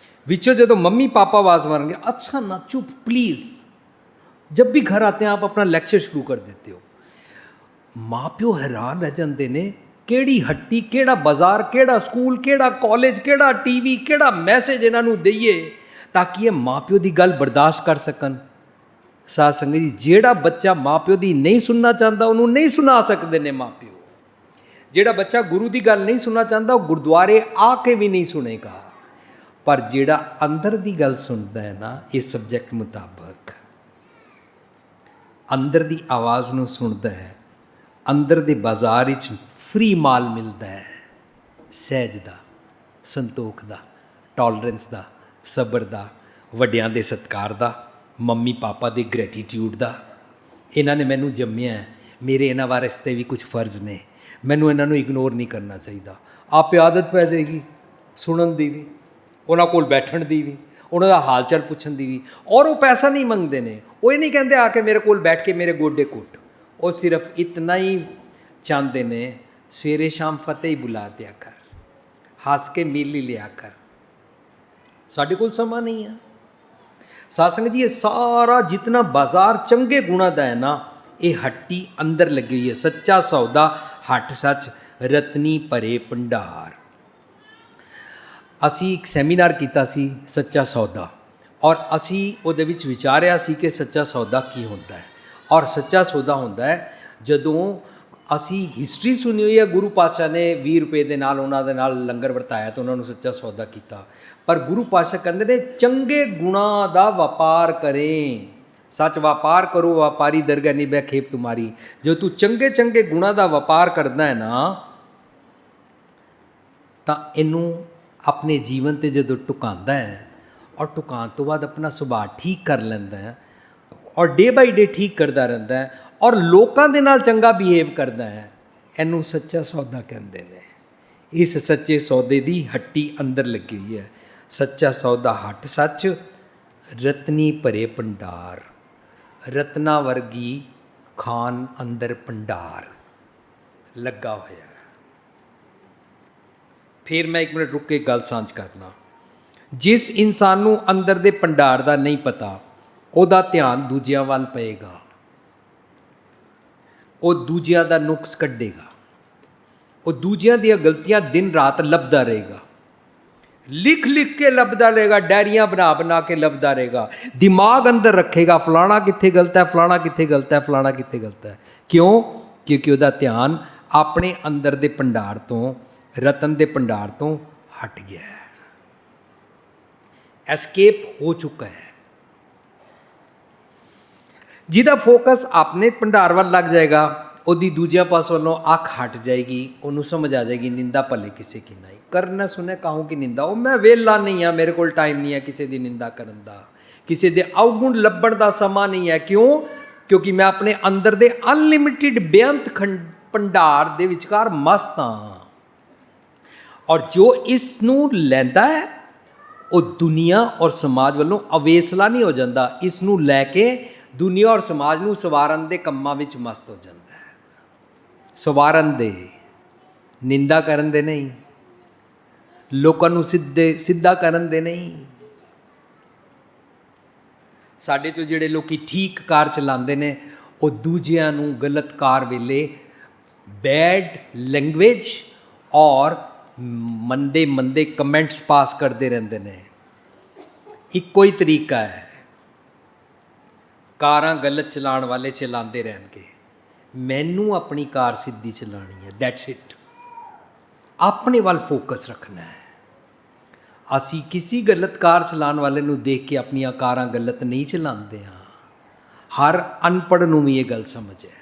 [SPEAKER 1] ਵਿੱਚੋਂ ਜਦੋਂ ਮੰਮੀ ਪਾਪਾ आवाज़ मारेंगे, अच्छा ना चुप प्लीज़। जब भी घर आते हैं आप अपना लेक्चर शुरू कर देते हो। माँ प्यो हैरान रह जाते ने, ਕਿਹੜੀ ਹੱਟੀ, ਕਿਹੜਾ ਬਾਜ਼ਾਰ, ਕਿਹੜਾ ਸਕੂਲ, ਕਿਹੜਾ ਕਾਲਜ, ਕਿਹੜਾ ਟੀਵੀ, ਕਿਹੜਾ ਮੈਸੇਜ ਇਹਨਾਂ ਨੂੰ ਦਈਏ ਤਾਂ ਕਿ ਇਹ ਮਾਂ ਪਿਓ ਦੀ ਗੱਲ ਬਰਦਾਸ਼ਤ ਕਰ ਸਕਣ। ਸਾਧ ਸੰਗਤ ਜੀ, ਜਿਹੜਾ ਬੱਚਾ ਮਾਂ ਪਿਓ ਦੀ ਨਹੀਂ ਸੁਣਨਾ ਚਾਹੁੰਦਾ ਉਹਨੂੰ ਨਹੀਂ ਸੁਣਾ ਸਕਦੇ ਨੇ ਮਾਂ ਪਿਓ। ਜਿਹੜਾ ਬੱਚਾ ਗੁਰੂ ਦੀ ਗੱਲ ਨਹੀਂ ਸੁਣਨਾ ਚਾਹੁੰਦਾ ਉਹ ਗੁਰਦੁਆਰੇ ਆ ਕੇ ਵੀ ਨਹੀਂ ਸੁਣੇਗਾ। ਪਰ ਜਿਹੜਾ ਅੰਦਰ ਦੀ ਗੱਲ ਸੁਣਦਾ ਹੈ ਨਾ, ਇਸ ਸਬਜੈਕਟ ਮੁਤਾਬਕ ਅੰਦਰ ਦੀ ਆਵਾਜ਼ ਨੂੰ ਸੁਣਦਾ ਹੈ, ਅੰਦਰ ਦੇ ਬਾਜ਼ਾਰ ਵਿੱਚ ਫ੍ਰੀ ਮਾਲ ਮਿਲਦਾ ਹੈ। ਸਹਿਜ ਦਾ, ਸੰਤੋਖ ਦਾ, ਟੋਲਰੈਂਸ ਦਾ, ਸਬਰ ਦਾ, ਵੱਡਿਆਂ ਦੇ ਸਤਿਕਾਰ ਦਾ, ਮੰਮੀ ਪਾਪਾ ਦੇ ਗ੍ਰੈਟੀਟਿਊਡ ਦਾ। ਇਹਨਾਂ ਨੇ ਮੈਨੂੰ ਜੰਮਿਆ, ਮੇਰੇ ਇਹਨਾਂ ਵਾਸਤੇ ਵੀ ਕੁਝ ਫਰਜ਼ ਨੇ। ਮੈਨੂੰ ਇਹਨਾਂ ਨੂੰ ਇਗਨੋਰ ਨਹੀਂ ਕਰਨਾ ਚਾਹੀਦਾ। ਆਪੇ ਆਦਤ ਪੈ ਜਾਏਗੀ ਸੁਣਨ ਦੀ ਵੀ, ਉਹਨਾਂ ਕੋਲ ਬੈਠਣ ਦੀ ਵੀ, ਉਹਨਾਂ ਦਾ ਹਾਲ ਚਾਲ ਪੁੱਛਣ ਦੀ ਵੀ। ਔਰ ਉਹ ਪੈਸਾ ਨਹੀਂ ਮੰਗਦੇ ਨੇ। ਉਹ ਇਹ ਨਹੀਂ ਕਹਿੰਦੇ ਆ ਕੇ ਮੇਰੇ ਕੋਲ ਬੈਠ ਕੇ ਮੇਰੇ ਗੋਡੇ ਕੁੱਟ। ਉਹ ਸਿਰਫ ਇਤਨਾ ਹੀ ਚਾਹੁੰਦੇ ਨੇ, ਸਵੇਰੇ ਸ਼ਾਮ ਫਤਿਹ ਹੀ ਬੁਲਾ ਦਿਆ ਕਰ, ਹੱਸ ਕੇ ਮਿਲ ਹੀ ਲਿਆ ਕਰ। ਸਾਡੇ ਕੋਲ ਸਮਾਂ ਨਹੀਂ ਹੈ। ਸਾਧ ਸੰਗਤ ਜੀ, ਇਹ ਸਾਰਾ ਜਿਤਨਾ ਬਾਜ਼ਾਰ ਚੰਗੇ ਗੁਣਾਂ ਦਾ ਹੈ ਨਾ, ਇਹ ਹੱਟੀ ਅੰਦਰ ਲੱਗੀ ਹੋਈ ਹੈ। ਸੱਚਾ ਸੌਦਾ ਹੱਟ ਸੱਚ, ਰਤਨੀ ਭਰੇ ਭੰਡਾਰ। ਅਸੀਂ ਇੱਕ ਸੈਮੀਨਾਰ ਕੀਤਾ ਸੀ ਸੱਚਾ ਸੌਦਾ, ਔਰ ਅਸੀਂ ਉਹਦੇ ਵਿੱਚ ਵਿਚਾਰਿਆ ਸੀ ਕਿ ਸੱਚਾ ਸੌਦਾ ਕੀ ਹੁੰਦਾ ਹੈ। ਔਰ ਸੱਚਾ ਸੌਦਾ ਹੁੰਦਾ ਹੈ ਜਦੋਂ ਅਸੀਂ ਹਿਸਟਰੀ ਸੁਣੀ ਹੋਈ ਹੈ, ਗੁਰੂ ਪਾਤਸ਼ਾਹ ਨੇ 20 ਰੁਪਏ ਦੇ ਨਾਲ ਉਹਨਾਂ ਦੇ ਨਾਲ ਲੰਗਰ ਵਰਤਾਇਆ ਤਾਂ ਉਹਨਾਂ ਨੂੰ ਸੱਚਾ ਸੌਦਾ ਕੀਤਾ। ਪਰ ਗੁਰੂ ਪਾਤਸ਼ਾਹ ਕਹਿੰਦੇ ਨੇ ਚੰਗੇ ਗੁਣਾਂ ਦਾ ਵਪਾਰ ਕਰੇ। ਸੱਚ ਵਪਾਰ ਕਰੋ, ਵਪਾਰੀ ਦਰਗਾਹ ਨਿਭੈ ਖੇਪ ਤੁਮਾਰੀ। ਜੋ ਤੂੰ ਚੰਗੇ ਚੰਗੇ ਗੁਣਾਂ ਦਾ ਵਪਾਰ ਕਰਦਾ ਹੈ ਨਾ, ਤਾਂ ਇਹਨੂੰ ਆਪਣੇ ਜੀਵਨ 'ਤੇ ਜਦੋਂ ਟੁਕਾਉਂਦਾ ਹੈ ਔਰ ਟੁਕਾਉਣ ਤੋਂ ਬਾਅਦ ਆਪਣਾ ਸੁਭਾਅ ਠੀਕ ਕਰ ਲੈਂਦਾ ਹੈ ਔਰ ਡੇ ਬਾਈ ਡੇ ਠੀਕ ਕਰਦਾ ਰਹਿੰਦਾ ਹੈ ਔਰ ਲੋਕਾਂ ਦੇ ਨਾਲ ਚੰਗਾ ਬਿਹੇਵ ਕਰਦਾ ਹੈ, ਇਹਨੂੰ ਸੱਚਾ ਸੌਦਾ ਕਹਿੰਦੇ ਨੇ। ਇਸ ਸੱਚੇ ਸੌਦੇ ਦੀ ਹੱਟੀ ਅੰਦਰ ਲੱਗੀ ਹੋਈ ਹੈ। ਸੱਚਾ ਸੌਦਾ ਹੱਟ ਸੱਚ, ਰਤਨੀ ਭਰੇ ਭੰਡਾਰ। ਰਤਨਾ ਵਰਗੀ ਖਾਨ ਅੰਦਰ ਭੰਡਾਰ ਲੱਗਾ ਹੋਇਆ। ਫਿਰ ਮੈਂ ਇੱਕ ਮਿੰਟ ਰੁਕ ਕੇ ਗੱਲ ਸਾਂਝ ਕਰਨਾ। ਜਿਸ ਇਨਸਾਨ ਨੂੰ ਅੰਦਰ ਦੇ ਭੰਡਾਰ ਦਾ ਨਹੀਂ ਪਤਾ, ਉਹਦਾ ਧਿਆਨ ਦੂਜਿਆਂ ਵੱਲ ਪਏਗਾ। ਉਹ ਦੂਜਿਆਂ ਦਾ ਨੁਕਸ ਕੱਢੇਗਾ, ਉਹ ਦੂਜਿਆਂ ਦੀਆਂ ਗਲਤੀਆਂ ਦਿਨ ਰਾਤ ਲੱਭਦਾ ਰਹੇਗਾ, ਲਿਖ ਲਿਖ ਕੇ ਲੱਭਦਾ ਰਹੇਗਾ, ਡਾਇਰੀਆਂ ਬਣਾ ਬਣਾ ਕੇ ਲੱਭਦਾ ਰਹੇਗਾ। ਦਿਮਾਗ ਅੰਦਰ ਰੱਖੇਗਾ ਫਲਾਣਾ ਕਿੱਥੇ ਗਲਤ ਹੈ, ਫਲਾਣਾ ਕਿੱਥੇ ਗਲਤ ਹੈ, ਫਲਾਣਾ ਕਿੱਥੇ ਗਲਤ ਹੈ। ਕਿਉਂ? ਕਿਉਂਕਿ ਉਹਦਾ ਧਿਆਨ ਆਪਣੇ ਅੰਦਰ ਦੇ ਭੰਡਾਰ ਤੋਂ, ਰਤਨ ਦੇ ਭੰਡਾਰ ਤੋਂ ਹਟ ਗਿਆ ਹੈ, ਐਸਕੇਪ ਹੋ ਚੁੱਕਾ ਹੈ। ਜਿਹਦਾ ਫੋਕਸ ਆਪਣੇ ਭੰਡਾਰ ਵੱਲ ਲੱਗ ਜਾਏਗਾ, ਉਹਦੀ ਦੂਜਿਆਂ ਪਾਸ ਵੱਲੋਂ ਅੱਖ ਹਟ ਜਾਏਗੀ। ਉਹਨੂੰ ਸਮਝ ਆ ਜਾਏਗੀ ਨਿੰਦਾ ਭਲੇ ਕਿਸੇ ਕੀ ਨਹੀਂ। ਕਰਨ ਸੁਣੇ ਕਾਹੂ ਕੀ ਨਿੰਦਾ। ਉਹ ਮੈਂ ਵਿਹਲਾ ਨਹੀਂ ਹਾਂ, ਮੇਰੇ ਕੋਲ ਟਾਈਮ ਨਹੀਂ ਹੈ ਕਿਸੇ ਦੀ ਨਿੰਦਾ ਕਰਨ ਦਾ, ਕਿਸੇ ਦੇ ਅਵਗੁਣ ਲੱਭਣ ਦਾ ਸਮਾਂ ਨਹੀਂ ਹੈ। ਕਿਉਂ? ਕਿਉਂਕਿ ਮੈਂ ਆਪਣੇ ਅੰਦਰ ਦੇ ਅਨਲਿਮਿਟਿਡ ਬੇਅੰਤ ਭੰਡਾਰ ਦੇ ਵਿਚਕਾਰ ਮਸਤ ਹਾਂ। ਔਰ ਜੋ ਇਸ ਨੂੰ ਲੈਂਦਾ ਹੈ ਉਹ ਦੁਨੀਆ ਔਰ ਸਮਾਜ ਵੱਲੋਂ ਅਵੇਸਲਾ ਨਹੀਂ ਹੋ ਜਾਂਦਾ, ਇਸ ਨੂੰ ਲੈ ਕੇ ਦੁਨੀਆ ਔਰ ਸਮਾਜ ਨੂੰ ਸਵਾਰਨ ਦੇ ਕੰਮਾਂ ਵਿੱਚ ਮਸਤ ਹੋ ਜਾਂਦਾ ਹੈ। ਸਵਾਰਨ ਦੇ, ਨਿੰਦਾ ਕਰਨ ਦੇ ਨਹੀਂ, ਲੋਕਾਂ ਨੂੰ ਸਿੱਧਾ ਕਰਨ ਦੇ ਨਹੀਂ। ਸਾਡੇ 'ਚੋਂ ਜਿਹੜੇ ਲੋਕੀ ਠੀਕ ਕਾਰ ਚਲਾਉਂਦੇ ਨੇ ਉਹ ਦੂਜਿਆਂ ਨੂੰ ਗਲਤ ਕਾਰ ਵੇਲੇ ਬੈਡ ਲੈਂਗੁਏਜ ਔਰ ਮੰਦੇ ਕਮੈਂਟਸ ਪਾਸ ਕਰਦੇ ਰਹਿੰਦੇ ਨੇ। ਇੱਕੋ ਹੀ ਤਰੀਕਾ ਹੈ, ਕਾਰਾਂ ਗਲਤ ਚਲਾਉਣ ਵਾਲੇ ਚਲਾਉਂਦੇ ਰਹਿਣਗੇ, ਮੈਨੂੰ ਆਪਣੀ ਕਾਰ ਸਿੱਧੀ ਚਲਾਉਣੀ ਹੈ, ਦੈਟਸ ਇਟ। ਆਪਣੇ ਵੱਲ ਫੋਕਸ ਰੱਖਣਾ ਹੈ। ਅਸੀਂ ਕਿਸੇ ਗਲਤ ਕਾਰ ਚਲਾਉਣ ਵਾਲੇ ਨੂੰ ਦੇਖ ਕੇ ਆਪਣੀਆਂ ਕਾਰਾਂ ਗਲਤ ਨਹੀਂ ਚਲਾਉਂਦੇ ਹਾਂ। ਹਰ ਅਨਪੜ੍ਹ ਨੂੰ ਵੀ ਇਹ ਗੱਲ ਸਮਝ ਹੈ।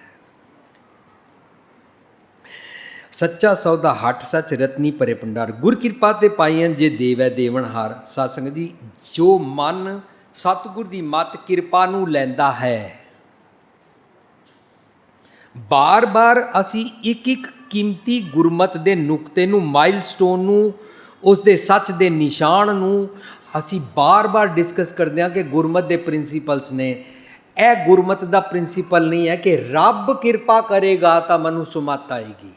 [SPEAKER 1] ਸੱਚਾ ਸੌਦਾ ਹੱਟ ਸੱਚ ਰਤਨੀ ਭਰੇ ਭੰਡਾਰ, ਗੁਰ ਕਿਰਪਾ ਤੇ ਪਾਈਆਂ ਜੇ ਦੇਵੈ ਦੇਵਨਹਾਰ। ਸਾਧ ਸੰਗਤ ਜੀ, ਜੋ ਮਨ ਸਤਿਗੁਰ ਦੀ ਮੱਤ ਕਿਰਪਾ ਨੂੰ ਲੈਂਦਾ ਹੈ, ਬਾਰ-ਬਾਰ ਅਸੀਂ ਇੱਕ ਕੀਮਤੀ ਗੁਰਮਤ ਦੇ ਨੁਕਤੇ ਨੂੰ, ਮਾਈਲਸਟੋਨ ਨੂੰ, ਉਸ ਦੇ ਸੱਚ ਦੇ ਨਿਸ਼ਾਨ ਨੂੰ ਅਸੀਂ ਬਾਰ-ਬਾਰ ਡਿਸਕਸ ਕਰਦੇ ਹਾਂ ਕਿ ਗੁਰਮਤ ਦੇ ਪ੍ਰਿੰਸੀਪਲਸ ਨੇ। ਇਹ ਗੁਰਮਤ ਦਾ ਪ੍ਰਿੰਸੀਪਲ ਨਹੀਂ ਹੈ ਕਿ ਰੱਬ ਕਿਰਪਾ ਕਰੇਗਾ ਤਾਂ ਮਨੂੰ ਸੁਮਤ ਆਏਗੀ,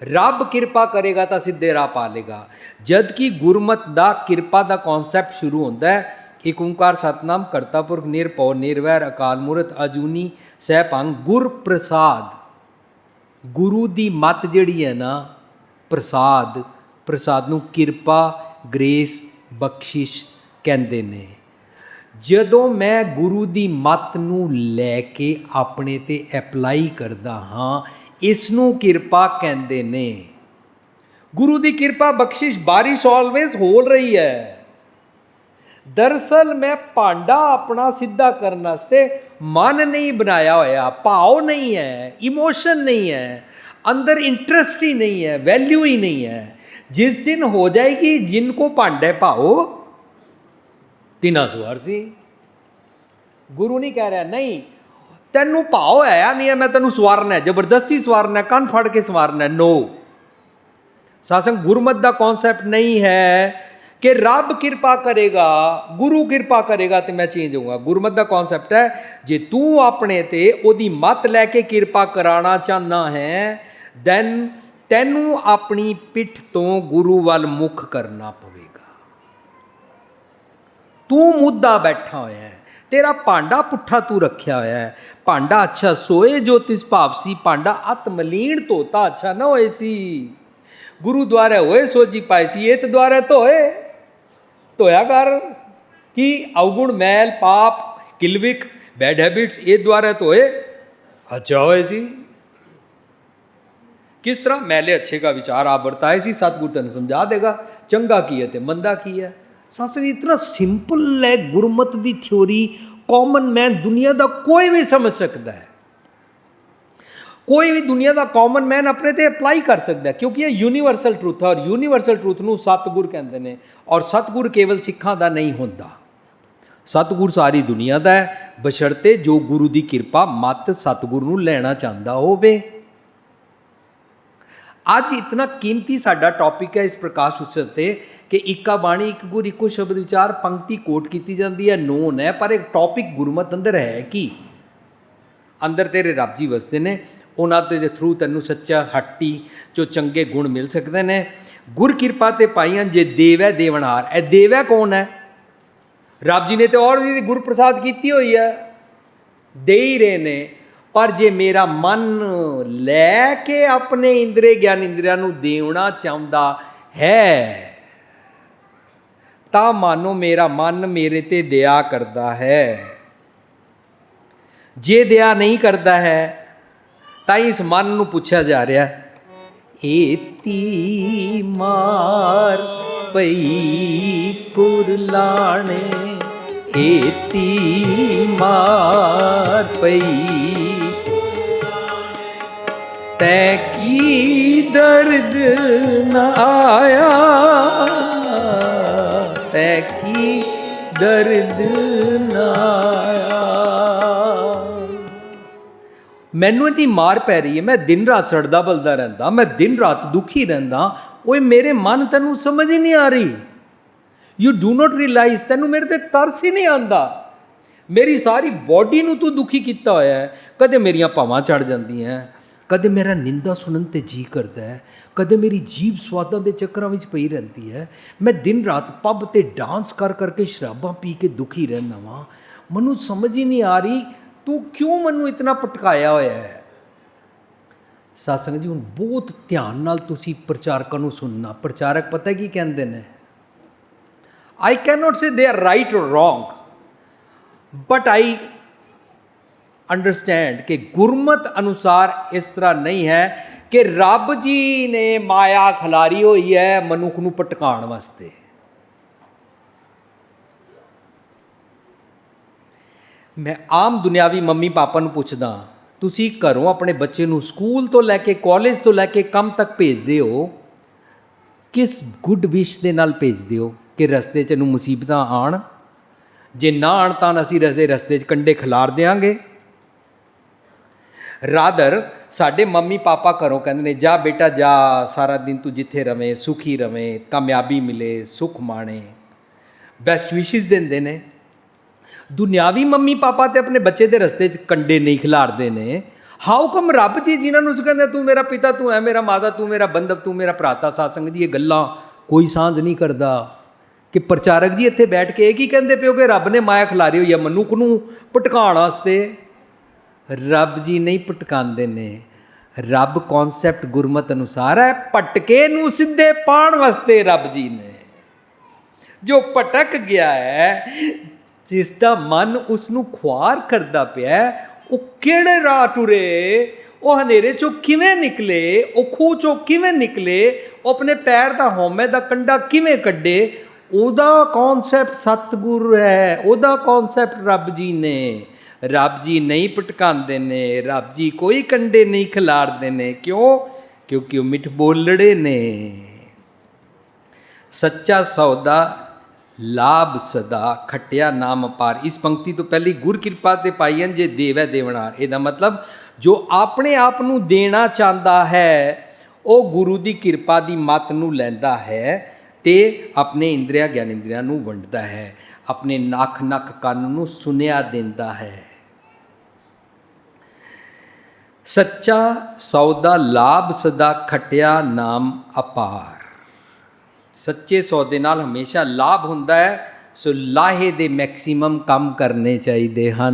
[SPEAKER 1] ਰੱਬ ਕਿਰਪਾ ਕਰੇਗਾ ਤਾਂ ਸਿੱਧੇ ਰਾਹ ਪਾ ਲੇਗਾ। ਜਦ ਕਿ ਗੁਰਮਤ ਦਾ ਕਿਰਪਾ ਦਾ ਕਨਸੈਪਟ ਸ਼ੁਰੂ ਹੁੰਦਾ ਹੈ ਏਕ ਓਂਕਾਰ ਸਤਨਾਮ ਕਰਤਾ ਪੁਰਖ ਨਿਰਭਉ ਨਿਰਵੈਰ ਅਕਾਲ ਮੂਰਤ ਅਜੂਨੀ ਸੈਭੰ ਗੁਰ ਪ੍ਰਸਾਦ। ਗੁਰੂ ਦੀ ਮੱਤ ਜਿਹੜੀ ਹੈ ਨਾ, ਪ੍ਰਸਾਦ ਨੂੰ ਕਿਰਪਾ, ਗ੍ਰੇਸ, ਬਖਸ਼ਿਸ਼ ਕਹਿੰਦੇ ਨੇ। ਜਦੋਂ ਮੈਂ ਗੁਰੂ ਦੀ ਮੱਤ ਨੂੰ ਲੈ ਕੇ ਆਪਣੇ ਤੇ ਐਪਲਾਈ ਕਰਦਾ ਹਾਂ, ਇਸ ਨੂੰ ਕਿਰਪਾ ਕਹਿੰਦੇ ਨੇ। ਗੁਰੂ ਦੀ ਕਿਰਪਾ, ਬਖਸ਼ਿਸ਼, ਬਾਰਿਸ਼ ਆਲਵੇਜ਼ ਹੋ ਰਹੀ ਹੈ। ਦਰਅਸਲ ਮੈਂ ਭਾਂਡਾ ਆਪਣਾ ਸਿੱਧਾ ਕਰਨ ਵਾਸਤੇ ਮਨ ਨਹੀਂ ਬਣਾਇਆ ਹੋਇਆ, ਭਾਵ ਨਹੀਂ ਹੈ, ਇਮੋਸ਼ਨ ਨਹੀਂ ਹੈ, ਅੰਦਰ ਇੰਟਰਸਟ ਹੀ ਨਹੀਂ ਹੈ, ਵੈਲਿਊ ਹੀ ਨਹੀਂ ਹੈ। ਜਿਸ ਦਿਨ ਹੋ ਜਾਏਗੀ ਜਿनको ਭਾਂਡੇ ਭਾਓ ਤਿਨਾ ਸੁਆਰ ਸੀ। ਗੁਰੂ ਨਹੀਂ ਕਹਿ ਰਿਹਾ ਨਹੀਂ ਤੈਨੂੰ ਭਾਵ ਹੈ ਨਹੀਂ ਹੈ, ਮੈਂ ਤੈਨੂੰ ਸਵਾਰਨਾ, ਜ਼ਬਰਦਸਤੀ ਸਵਾਰਨਾ, ਕੰਨ ਫੜ ਕੇ ਸਵਾਰਨਾ। ਨੋ, ਸਾਸੰਗ ਗੁਰਮਤ ਦਾ ਕਨਸੈਪਟ ਨਹੀਂ ਹੈ ਕਿ ਰੱਬ ਕਿਰਪਾ ਕਰੇਗਾ, ਗੁਰੂ ਕਿਰਪਾ ਕਰੇਗਾ ਤੇ ਮੈਂ ਚੇਂਜ ਹੋਊਂਗਾ। ਗੁਰਮਤ ਦਾ ਕਨਸੈਪਟ ਹੈ ਜੇ ਤੂੰ ਆਪਣੇ ਤੇ ਉਹਦੀ ਮੱਤ ਲੈ ਕੇ ਕਿਰਪਾ ਕਰਾਉਣਾ ਚਾਹੁੰਦਾ ਹੈ, ਦੈਨ ਤੈਨੂੰ ਆਪਣੀ ਪਿੱਠ ਤੋਂ ਗੁਰੂ ਵੱਲ ਮੁੱਖ ਕਰਨਾ ਪਵੇਗਾ। ਤੂੰ ਮੁੱਦਾ ਬੈਠਾ ਹੋਇਆ ਹੈ, ਤੇਰਾ ਭਾਂਡਾ ਪੁੱਠਾ ਤੂੰ ਰੱਖਿਆ ਹੋਇਆ ਹੈ। ਭਾਂਡਾ ਅੱਛਾ ਸੋਏ ਜੋ ਤਿਸ ਭਾਵ ਸੀ, ਭਾਂਡਾ ਅਤ ਮਲੀਣ ਧੋਤਾ ਅੱਛਾ ਨਾ ਹੋਏ ਸੀ। ਗੁਰੂ ਦੁਆਰੇ ਹੋਏ ਸੋਜੀ ਪਾਈ ਸੀ, ਇਹ ਤੇ ਦੁਆਰੇ ਧੋਇਆ ਕਰ। ਕਿ ਅਵਗੁਣ ਮੈਲ ਪਾਪ ਕਿਲਵਿਕ ਬੈਡ ਹੈਬਿਟਸ ਇਹ ਦੁਆਰੇ ਧੋਏ ਅੱਛਾ ਹੋਏ ਸੀ। किस तरह मैले अच्छे का विचार आप बरताए सी, सतगुरु तेन समझा देगा चंगा की है ते मंदा की है। सासरी इतना सिंपल है गुरमत दी थ्योरी, कॉमन मैन दुनिया का कोई भी समझ सकता है, कोई भी दुनिया का कॉमन मैन अपने ते अप्लाई कर सकता है, क्योंकि ये यूनीवर्सल ट्रूथ है। और यूनीवर्सल ट्रूथ नूं सतगुर कहते हैं। और सतगुर केवल सिखां दा नहीं होंदा, सतगुर सारी दुनिया का है, बशर्ते जो गुरु की कृपा मत सतगुर नूं लेना चाहता होवे। ਅੱਜ इतना कीमती साडा टॉपिक है इस प्रकाश उत्सव ते कि इक्का बाणी एक गुर इको शब्द विचार पंक्ति कोट की जाती है, नोन है, पर एक टॉपिक गुरमत अंदर है कि अंदर तेरे रब जी वसते ने, उन्होंने दे थ्रू तैनू सच्चा हट्टी जो चंगे गुण मिल सकते हैं। गुर किरपा ते पाइयां जे देवै देवनहार। ए देवै कौन है? रब जी ने तो और भी गुर प्रसाद की हुई है, दे ही रहे ने। पर जे मेरा मन लैके अपने इंद्रे ज्ञान इंद्रिया नूं देना चाहता है तां मानो मेरा मन मेरे ते दया करता है। जे दया नहीं करता है तां इस मन नूं पुछया जा रहा एती मार पई कुरलाने, एती मार पई तै की दर्द न आया, तै की दर्द न आया। मैनू इतनी मार पै रही है, मैं दिन रात सड़दा बलदा रहंदा, मैं दिन रात दुखी रहंदा, ओए मेरे मन तेनू समझ ही नहीं आ रही, यू डू नॉट रियलाइज, तेनू मेरे ते तरस ही नहीं आंदा, मेरी सारी बॉडी नू तू दुखी किया होया है। कदे मेरियां भावां चढ़ जांदियां, कदे मेरा निंदा सुनन ते जी करदा है, कदे मेरी जीभ स्वादां दे चक्करां विच पई रहिंदी है, मैं दिन रात पब ते डांस कर करके शराबां पी के दुखी रहना वां, मैनू समझ ही नहीं आ रही तू क्यों मैनू इतना भटकाया होया है। सत्संग जी, हुण बहुत ध्यान नाल तुसीं प्रचारकां नूं सुनना। प्रचारक पता की कहंदे ने, आई कैन नॉट से दे आर राइट और रॉन्ग, बट आई अंडरस्टैंड कि गुरमत अनुसार इस तरह नहीं है कि रब जी ने माया खिलारी हुई है मनुख नूं भटकाउण वास्ते। मैं आम दुनियावी मम्मी पापा नूं पुछदा, तुसीं घरों अपने बच्चे नूं स्कूल तो लैके कॉलेज तो लैके काम तक भेजदे हो, किस गुड विश दे नाल भेजदे हो कि रस्ते 'च नूं मुसीबतां आण, जे ना आण तां असीं रस्ते 'च कंडे खिलार देंगे। रादर साडे मम्मी पापा घरों कहंदे ने, जा बेटा जा, सारा दिन तू जिथे रवें सुखी रवें, कामयाबी मिले, सुख माणे, बेस्ट विशिज देंदे ने। दुनियावी मम्मी पापा तो अपने बच्चे के रस्ते कंडे नहीं खिलारते ने, हाउ कम रब जी जिन्होंने कहते तू मेरा पिता, तू है मेरा माता, तू मेरा बंधव, तू मेरा भराता। सत्संग जी, ये गल्लां कोई सांझ नहीं करता कि प्रचारक जी इत्थे बैठ के एक ही कहते पे हो कि रब ने माया खिलारी हुई है मनुख नूं भटकाउण वास्ते। रब जी नहीं भटकाते ने, रब कॉन्सैप्ट गुरमत अनुसार है, भटके नूं सीधे पाण वास्ते रब जी ने। जो भटक गया है, जिसका मन उसनूं ख्वार करता पिया, वो किहड़े राह टुरे, वो हनेरे चों किवें निकले, वो खूह चों किवें निकले, वो अपने पैर का होमे का कंडा किवें कड्डे, उहदा कॉन्सैप्ट सतगुरु है, उहदा कॉन्सैप्ट रब जी ने। रब जी नहीं भटकाते ने, रब जी कोई कंडे नहीं खिलारते ने। क्यों? क्योंकि वो मिठ बोलड़े ने। सच्चा सौदा लाभ सदा, खटिया नाम अपार। इस पंक्ति तो पहले गुर कृपा ते पाईन जे देवै देवनार। ਇਹਦਾ मतलब जो अपने आप ਨੂੰ देना चाहता है ਉਹ गुरु की किरपा की मत ਨੂੰ ਲੈਂਦਾ है ਤੇ अपने इंद्रिया ज्ञानेंद्रिया ਨੂੰ ਵੰਡਦਾ है, अपने नख नख ਕੰਨ ਨੂੰ ਸੁਨਿਆ ਦਿੰਦਾ है। सच्चा सौदा लाभ सदा, खटिया नाम अपार। सच्चे सौदे नाल हमेशा लाभ हुंदा है, सो लाहे दे मैक्सीमम काम करने चाहिए हैं।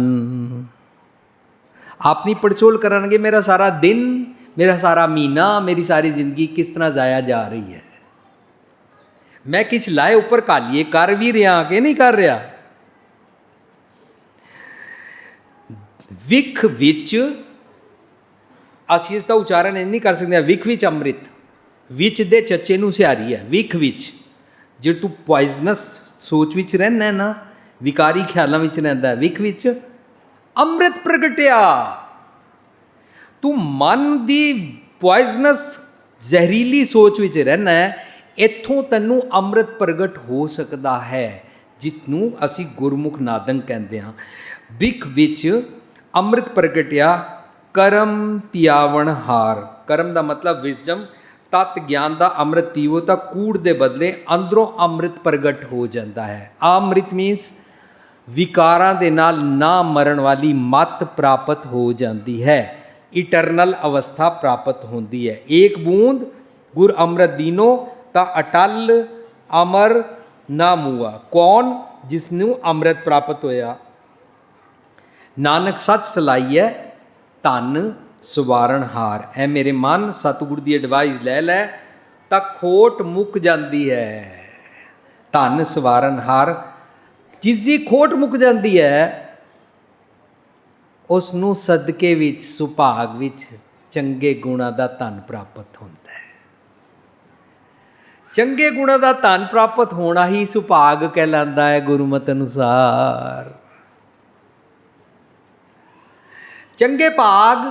[SPEAKER 1] आप नहीं पड़चोल करनगे मेरा सारा दिन, मेरा सारा महीना, मेरी सारी जिंदगी किस तरह जाया जा रही है। मैं किस लाए ऊपर कालिए कर भी रहा कि नहीं कर रहा। विख विच असीं इसका उच्चारण नहीं कर सकते, विख विच अमृत, विच दे चचे नूं सिहारी है। विख विच जे तू पॉइजनस सोच विच रहना है ना, विकारी ख्यालों विच रहता है, विख विच अमृत प्रगटिया। तू मन की पॉइजनस जहरीली सोच विच रहना है, इत्थों तैनूं अमृत प्रगट हो सकता है, जिसनूं असीं गुरमुख नादन कहते हैं। विख विच अमृत प्रगटिया, करम पियावण हार। करम का मतलब विजडम, तत् ज्ञान का अमृत पीवो तो कूड़ के बदले अंदरों अमृत प्रगट हो जाता है। अमृत मीनस विकारां दे नाल ना मरण वाली मत प्राप्त हो जाती है, इटरनल अवस्था प्राप्त होती है। एक बूंद गुर अमृत दीनो ता अटल अमर ना मुआ। कौन? जिसनों अमृत प्राप्त होया। नानक सच सलाई है, धन सवारण हार। ऐ मेरे मन सतगुर की एडवाइस लै लै तां खोट मुक जाती है। धन सवारण हार, जिसकी खोट मुक जाती है उसनूं सदके विच सुभाग विच चंगे गुणा का धन प्राप्त होता है। चंगे गुणा का धन प्राप्त होना ही सुभाग कहलाता है गुरमत अनुसार। चंगे भाग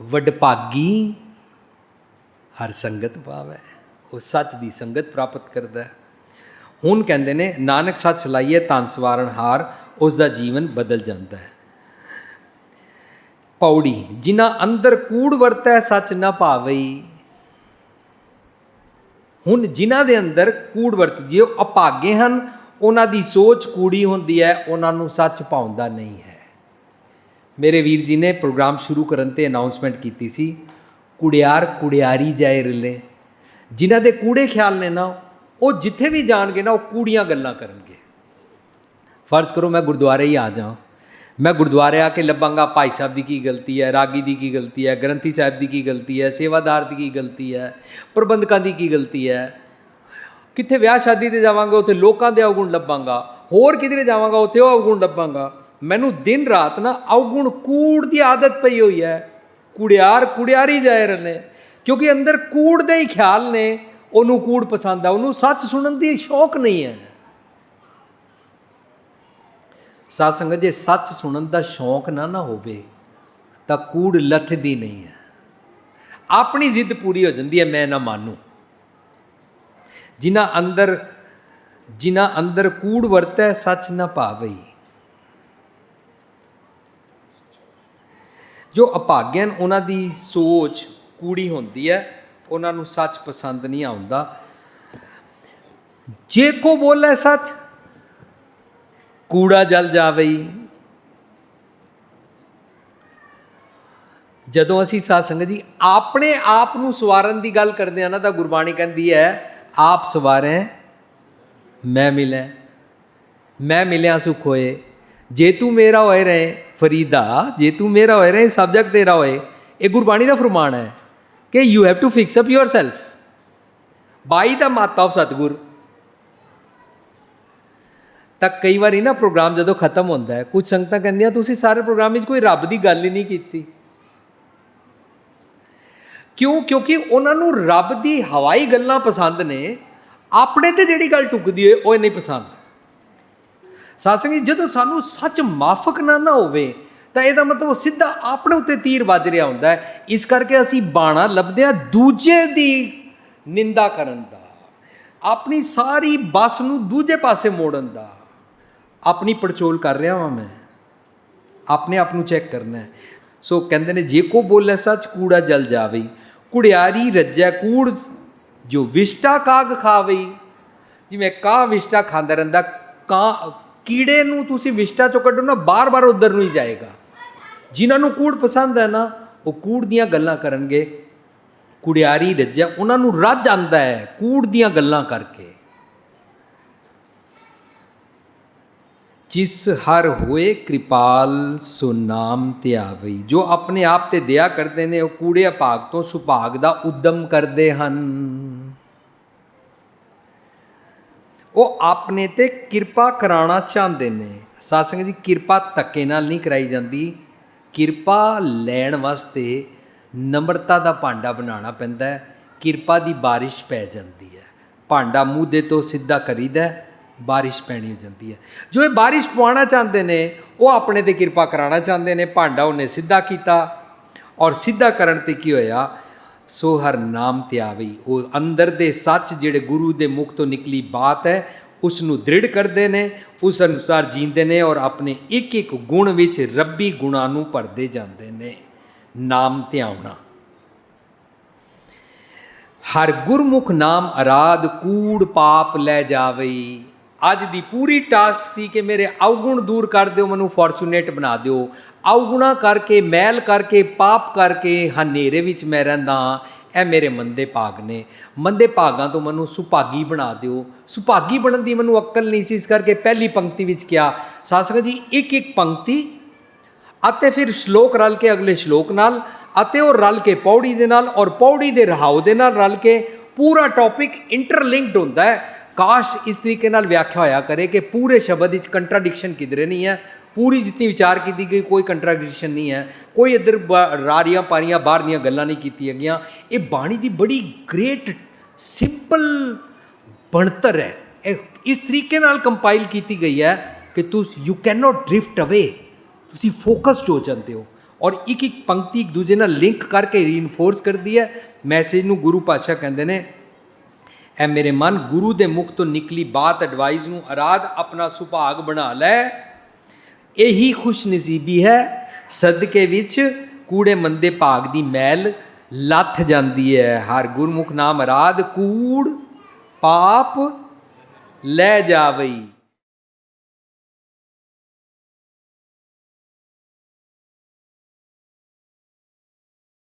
[SPEAKER 1] वडभागी हर संगत पावै, वो सच की संगत प्राप्त करता है। हुण कहते ने नानक सच सलाइए धन सवारण हार, उसका जीवन बदल जाता है। पौड़ी, जिन्ना अंदर कूड़ वरतै सच ना पावई। ਹੁਣ ਜਿਨ੍ਹਾਂ ਦੇ ਅੰਦਰ ਕੂੜ ਵਰਤਦੀ ਹੈ ਉਹ ਅਭਾਗੇ ਹਨ, ਉਹਨਾਂ ਦੀ ਸੋਚ ਕੂੜੀ ਹੁੰਦੀ ਹੈ, ਉਹਨਾਂ ਨੂੰ ਸੱਚ ਪਾਉਂਦਾ ਨਹੀਂ ਹੈ। ਮੇਰੇ ਵੀਰ ਜੀ ਨੇ ਪ੍ਰੋਗਰਾਮ ਸ਼ੁਰੂ ਕਰਨ 'ਤੇ ਅਨਾਊਂਸਮੈਂਟ ਕੀਤੀ ਸੀ, ਕੁੜਿਆਰ ਕੁੜਿਆਰੀ ਜਾਏ ਰਿਲੇ। ਜਿਨ੍ਹਾਂ ਦੇ ਕੂੜੇ ਖਿਆਲ ਨੇ ਨਾ, ਉਹ ਜਿੱਥੇ ਵੀ ਜਾਣਗੇ ਨਾ, ਉਹ ਕੂੜੀਆਂ ਗੱਲਾਂ ਕਰਨਗੇ। ਫਰਜ਼ ਕਰੋ ਮੈਂ ਗੁਰਦੁਆਰੇ ਹੀ ਆ ਜਾ, मैं गुरुद्वारे आके लभांगा भाई साहब की की गलती है, रागी की की गलती है, ग्रंथी साहब की गलती है, सेवादार की गलती है, प्रबंधकों की की गलती है। कितने ब्याह शादी ते जावांगा उत्थे लोकां दे अवगुण लभांगा, होर किधरे जावांगा उत्थे वो अवगुण लभांगा। मैनू दिन रात ना अवगुण कूड़ की आदत पई हुई है, कुड़ियार कुड़ियारी जाए रहे, क्योंकि अंदर कूड़ दे ही ख्याल ने, उन्होंने कूड़ पसंद है, उन्होंने सच सुनने की शौक नहीं है। साध संगत जे सच सुनने का शौक ना होवे तो कूड़ लथदी नहीं है, अपनी जिद पूरी हो जाती है, मैं ना मानू। जिन्हां अंदर कूड़ वरता है सच ना पावे। जो अभागे उन्हां दी सोच कूड़ी होंदी है, उन्हां नूं सच पसंद नहीं आउंदा। जे को बोले सच कूड़ा जल जावे। जदों असीं साध संगत जी अपने आप नूं सवारन की गल करते हैं ना, तो गुरबाणी कहती है आप सवारें मैं मिलें, मैं मिलिया सुख होए, जे तू मेरा होए रहे फरीदा, जे तू मेरा होए रहे सब जग तेरा होए। ये गुरबाणी का फरमान है कि you have to fix up your self by the मत ऑफ सतगुर। तो कई बार ना प्रोग्राम जो खत्म होता है, कुछ संगतां कहंदियां तुसीं सारे प्रोग्राम में कोई रब की गल ही नहीं की। क्यों? क्योंकि उन्होंने रब की हवाई गल्लां पसंद ने, अपने ते जिहड़ी गल टुकदी है वो नहीं पसंद। साध संगत जदों सानू सच माफक ना होवे तो यह मतलब सीधा अपने उत्ते तीर वज रहा होंदा है। इस करके असीं बाणा लभदे हां दूजे दी निंदा करन दा, अपनी सारी बस नूं दूजे पासे मोड़न दा। अपनी पड़चोल कर रहा हाँ मैं, अपने आप नूं चैक करना है। सो कहते हैं जे को बोले सच कूड़ा जल जावे, कुड़ियारी रज्जै कूड़ जो विष्टा काग खावे। जिवें काह विष्टा खांदा रहिंदा, कीड़े नूं तुसीं विष्टा चों कड्डो ना, बार बार उधर नूं ही जाएगा। जिन्हां नूं कूड़ पसंद है ना, वो कूड़ दीयां गल्लां करनगे। कुड़ियारी रज्जै, उन्हां नूं रज आंदा है कूड़ दीयां गल्लां करके। जिस हर होए कृपाल सो नाम त्यावई। जो अपने आप ते दया करते हैं वो कूड़े भाग तो सुभाग दा उद्यम करते हैं। वो अपने ते किरपा कराना चाहते हैं। साध संगत जी किरपा धक्के नाल नहीं कराई जाती, किरपा लैण वास्ते नम्रता का भांडा बनाना पैंदा है। किरपा की बारिश पै जाती है, भांडा मूँह दे तो सीधा करीदा, बारिश पैनी हो जाती है। जो ये बारिश पवाना चाहते हैं वो अपने ते किरपा कराना चाहते हैं, भांडा उन्हें सीधा किया और सीधा करन ते की होया, सो हर नाम त्यावी। वो अंदर दे सच जिहड़े गुरु दे मुख तो निकली बात है उसनूं दृढ़ करते हैं, उस अनुसार जींदे ने और अपने एक एक गुण विच रब्बी गुणां नूं भरदे जांदे ने। नाम ध्यावना, हर गुरमुख नाम आराध कूड़ पाप लै जावे। अज दी पूरी टास्क सी कि मेरे अवगुण दूर कर दो, मैनू फॉर्चूनेट बना दो। अवगुणा करके मैल करके पाप करके हनेरे विच मैं रहिंदा, ए मेरे मंदे भाग ने। मंदे भागां तो मैनू सुभागी बना दो। सुभागी बनन दी मैनू अक्ल नहीं सी, इस करके पहली पंक्ति विच क्या साध संगत जी एक एक पंक्ति अते फिर श्लोक रल के अगले श्लोक नाल अते और रल के पौड़ी दे नाल और पौड़ी दे रहाव दे नाल रल के पूरा टॉपिक इंटरलिंक्ड होंदा है। काश इस तरीके नाल व्याख्या होया करे कि पूरे शब्द विच कंट्राडिक्शन किधरे नहीं है, पूरी जितनी विचार की गई कोई कंट्राडिक्शन नहीं है, कोई इधर रारियां पारियां बाहर दीयां गल्लां नहीं कीतियां गईयां। ये बाणी दी बड़ी ग्रेट सिंपल बनतर है, इस तरीके नाल कंपाइल की गई है कि तुस you can not drift away, तुसी फोकस्ड हो जाते हो और एक एक पंक्ति एक दूजे नाल लिंक करके रीइनफोर्स कर दी है। मैसेज नूं गुरु पातशाह कहंदे ने, ऐ मेरे मन गुरु दे मुख तो निकली बात एडवाइस नूं आराध अपना सुभाग बना लै। यही खुश नसीबी है सदके विच कूड़े मंदे भाग दी मैल लथ जाती है। हर गुरमुख नाम आराध कूड़ पाप लै जावई।